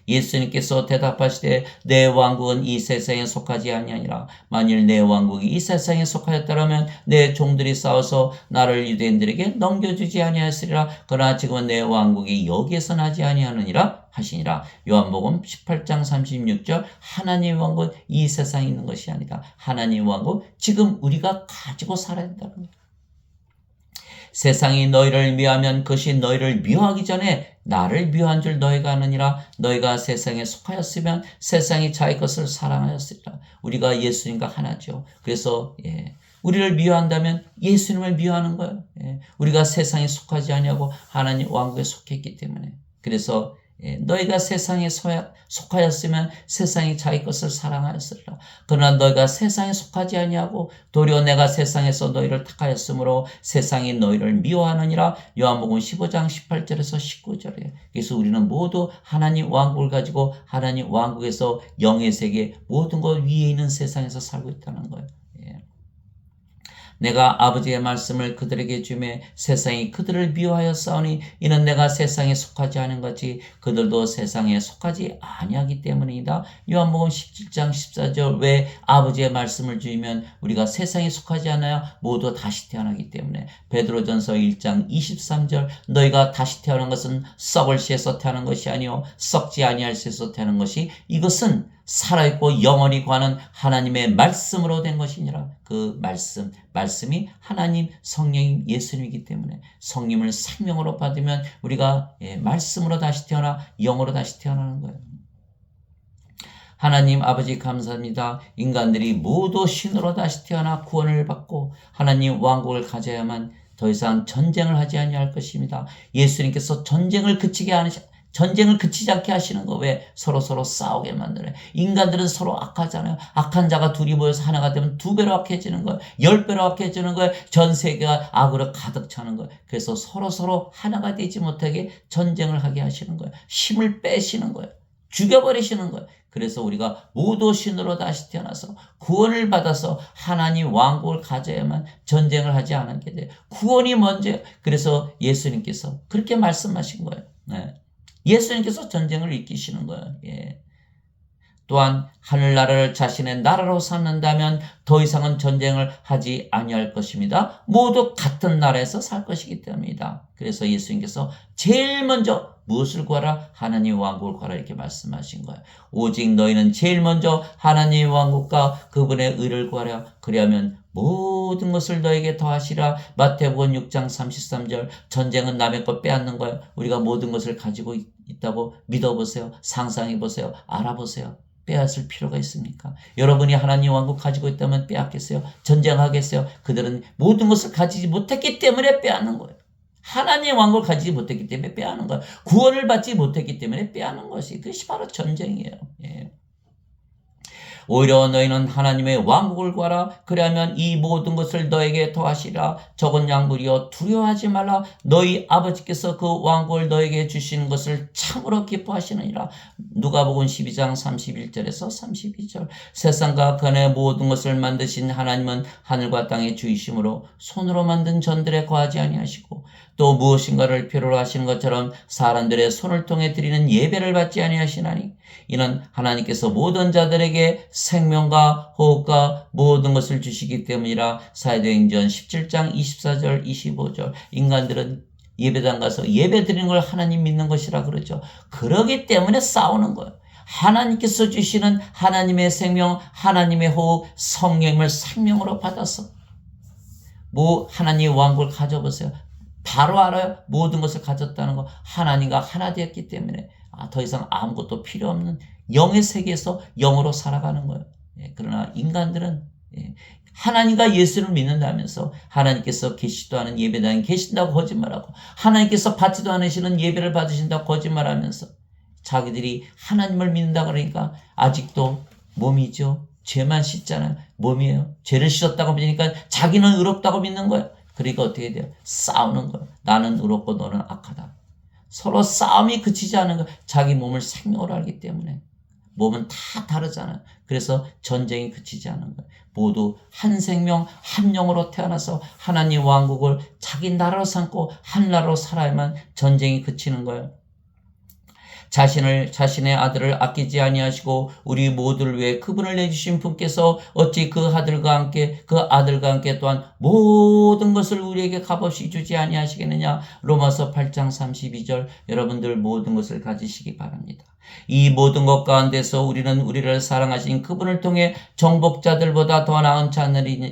Speaker 1: 예수님께서 대답하시되 내 왕국은 이 세상에 속하지 아니하니라. 만일 내 왕국이 이 세상에 속하였다면 내 종들이 싸워서 나를 유대인들에게 넘겨주지 아니하였으리라. 그러나 지금은 내 왕국이 여기에서 나지 아니하느니라 하시니라. 요한복음 18장 36절. 하나님의 왕국 이 세상에 있는 것이 아니다. 하나님의 왕국 지금 우리가 가지고 살아야 된다는 거예요. 세상이 너희를 미워하면 그것이 너희를 미워하기 전에 나를 미워한 줄 너희가 아느니라. 너희가 세상에 속하였으면 세상이 자기 것을 사랑하였으리라. 우리가 예수님과 하나죠. 그래서 우리를 미워한다면 예수님을 미워하는 거예요. 우리가 세상에 속하지 아니하고 하나님 왕국에 속했기 때문에. 그래서 너희가 세상에 속하였으면 세상이 자기 것을 사랑하였으리라. 그러나 너희가 세상에 속하지 아니하고 도리어 내가 세상에서 너희를 택하였으므로 세상이 너희를 미워하느니라. 요한복음 15장 18절에서 19절에. 그래서 우리는 모두 하나님 왕국을 가지고 하나님 왕국에서 영의 세계 모든 것 위에 있는 세상에서 살고 있다는 거예요. 내가 아버지의 말씀을 그들에게 주매 세상이 그들을 미워하여 싸우니 이는 내가 세상에 속하지 않은 것이 그들도 세상에 속하지 아니하기 때문이다. 요한복음 17장 14절. 왜 아버지의 말씀을 주면 우리가 세상에 속하지 않아요? 모두 다시 태어나기 때문에. 베드로전서 1장 23절. 너희가 다시 태어난 것은 썩을 씨에서 태어난 것이 아니요 썩지 아니할 씨에서 태어난 것이 이것은 살아있고 영원히 관한 하나님의 말씀으로 된 것이니라. 그 말씀이 하나님 성령님 예수님이기 때문에 성령을 생명으로 받으면 우리가 말씀으로 다시 태어나 영으로 다시 태어나는 거예요. 하나님 아버지 감사합니다. 인간들이 모두 신으로 다시 태어나 구원을 받고 하나님 왕국을 가져야만 더 이상 전쟁을 하지 아니할 것입니다. 예수님께서 전쟁을 그치지 않게 하시는 거. 왜? 서로 싸우게 만드네. 인간들은 서로 악하잖아요. 악한 자가 둘이 모여서 하나가 되면 2배로 악해지는 거예요. 10배로 악해지는 거예요. 전 세계가 악으로 가득 차는 거예요. 그래서 서로 하나가 되지 못하게 전쟁을 하게 하시는 거예요. 힘을 빼시는 거예요. 죽여버리시는 거예요. 그래서 우리가 모두 신으로 다시 태어나서 구원을 받아서 하나님 왕국을 가져야만 전쟁을 하지 않게 돼요. 구원이 먼저. 그래서 예수님께서 그렇게 말씀하신 거예요. 네. 예수님께서 전쟁을 이기시는 거예요. 또한 하늘나라를 자신의 나라로 삼는다면 더 이상은 전쟁을 하지 아니할 것입니다. 모두 같은 나라에서 살 것이기 때문입니다. 그래서 예수님께서 제일 먼저 무엇을 구하라? 하나님 왕국을 구하라 이렇게 말씀하신 거예요. 오직 너희는 제일 먼저 하나님 왕국과 그분의 의를 구하라. 그리하면 모든 것을 너에게 더하시라. 마태복음 6장 33절. 전쟁은 남의 것 빼앗는 거예요. 우리가 모든 것을 가지고 있다고 믿어보세요. 상상해보세요. 알아보세요. 빼앗을 필요가 있습니까? 여러분이 하나님 왕국 가지고 있다면 빼앗겠어요? 전쟁하겠어요? 그들은 모든 것을 가지지 못했기 때문에 빼앗는 거예요. 하나님 왕국을 가지지 못했기 때문에 빼앗는 거예요. 구원을 받지 못했기 때문에 빼앗는 것이 그것이 바로 전쟁이에요. 오히려 너희는 하나님의 왕국을 구하라. 그리하면 이 모든 것을 너에게 더하시리라. 적은 양물이여 두려워하지 말라. 너희 아버지께서 그 왕국을 너에게 주시는 것을 참으로 기뻐하시느니라. 누가복음 12장 31절에서 32절. 세상과 그 안의 모든 것을 만드신 하나님은 하늘과 땅의 주이심으로 손으로 만든 전들에 거하지 아니하시고 또 무엇인가를 필요로 하시는 것처럼 사람들의 손을 통해 드리는 예배를 받지 아니하시나니 이는 하나님께서 모든 자들에게 생명과 호흡과 모든 것을 주시기 때문이라. 사도행전 17장 24절 25절. 인간들은 예배당 가서 예배 드리는 걸 하나님 믿는 것이라 그러죠. 그러기 때문에 싸우는 거예요. 하나님께서 주시는 하나님의 생명, 하나님의 호흡, 성령을 생명으로 받아서 하나님의 왕국을 가져보세요. 바로 알아요. 모든 것을 가졌다는 거. 하나님과 하나 되었기 때문에 더 이상 아무것도 필요 없는 영의 세계에서 영으로 살아가는 거예요. 그러나 인간들은 하나님과 예수를 믿는다면서 하나님께서 계시도 않은 예배당에 계신다고 거짓말하고 하나님께서 받지도 않으시는 예배를 받으신다고 거짓말하면서 자기들이 하나님을 믿는다 그러니까 아직도 몸이죠. 죄만 씻잖아요. 몸이에요. 죄를 씻었다고 믿으니까 자기는 의롭다고 믿는 거예요. 그러니까 어떻게 돼요? 싸우는 거예요. 나는 의롭고 너는 악하다. 서로 싸움이 그치지 않은 거예요. 자기 몸을 생명으로 알기 때문에. 몸은 다 다르잖아요. 그래서 전쟁이 그치지 않은 거예요. 모두 한 생명 한 영으로 태어나서 하나님 왕국을 자기 나라로 삼고 한 나라로 살아야만 전쟁이 그치는 거예요. 자신의 아들을 아끼지 아니하시고 우리 모두를 위해 그분을 내주신 분께서 어찌 그 아들과 함께 또한 모든 것을 우리에게 값없이 주지 아니하시겠느냐. 로마서 8장 32절. 여러분들 모든 것을 가지시기 바랍니다. 이 모든 것 가운데서 우리는 우리를 사랑하신 그분을 통해 정복자들보다 더 나은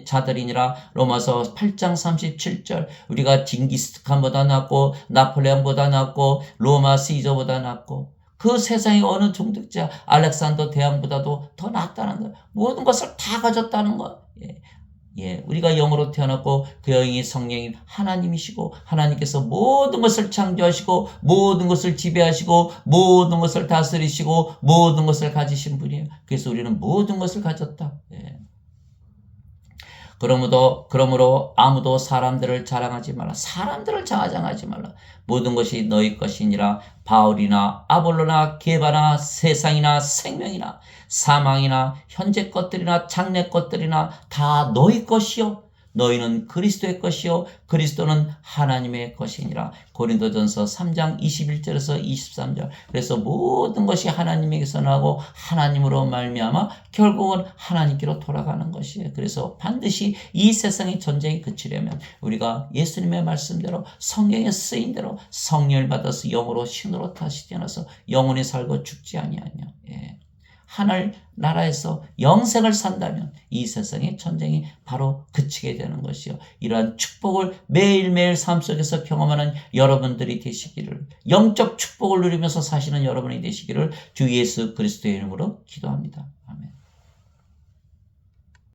Speaker 1: 자들이니라. 로마서 8장 37절. 우리가 징기스칸보다 낫고 나폴레옹보다 낫고 로마 시저보다 낫고 그 세상의 어느 종득자 알렉산더 대왕보다도 더 낫다는 거예요. 모든 것을 다 가졌다는 거예요. 우리가 영으로 태어났고 그 영이 성령인 하나님이시고 하나님께서 모든 것을 창조하시고 모든 것을 지배하시고 모든 것을 다스리시고 모든 것을 가지신 분이에요. 그래서 우리는 모든 것을 가졌다. 그러므로 아무도 사람들을 자랑하지 말라. 사람들을 자랑하지 말라. 모든 것이 너희 것이니라. 바울이나 아볼로나 게바나 세상이나 생명이나 사망이나 현재 것들이나 장래 것들이나 다 너희 것이요. 너희는 그리스도의 것이요 그리스도는 하나님의 것이니라. 고린도전서 3장 21절에서 23절. 그래서 모든 것이 하나님에게서 나고 하나님으로 말미암아 결국은 하나님께로 돌아가는 것이에요. 그래서 반드시 이 세상의 전쟁이 그치려면 우리가 예수님의 말씀대로 성경에 쓰인 대로 성령을 받아서 영으로 신으로 다시 태어나서 영원히 살고 죽지 아니하며 하늘 나라에서 영생을 산다면 이 세상의 전쟁이 바로 그치게 되는 것이요. 이러한 축복을 매일매일 삶 속에서 경험하는 여러분들이 되시기를, 영적 축복을 누리면서 사시는 여러분이 되시기를 주 예수 그리스도의 이름으로 기도합니다.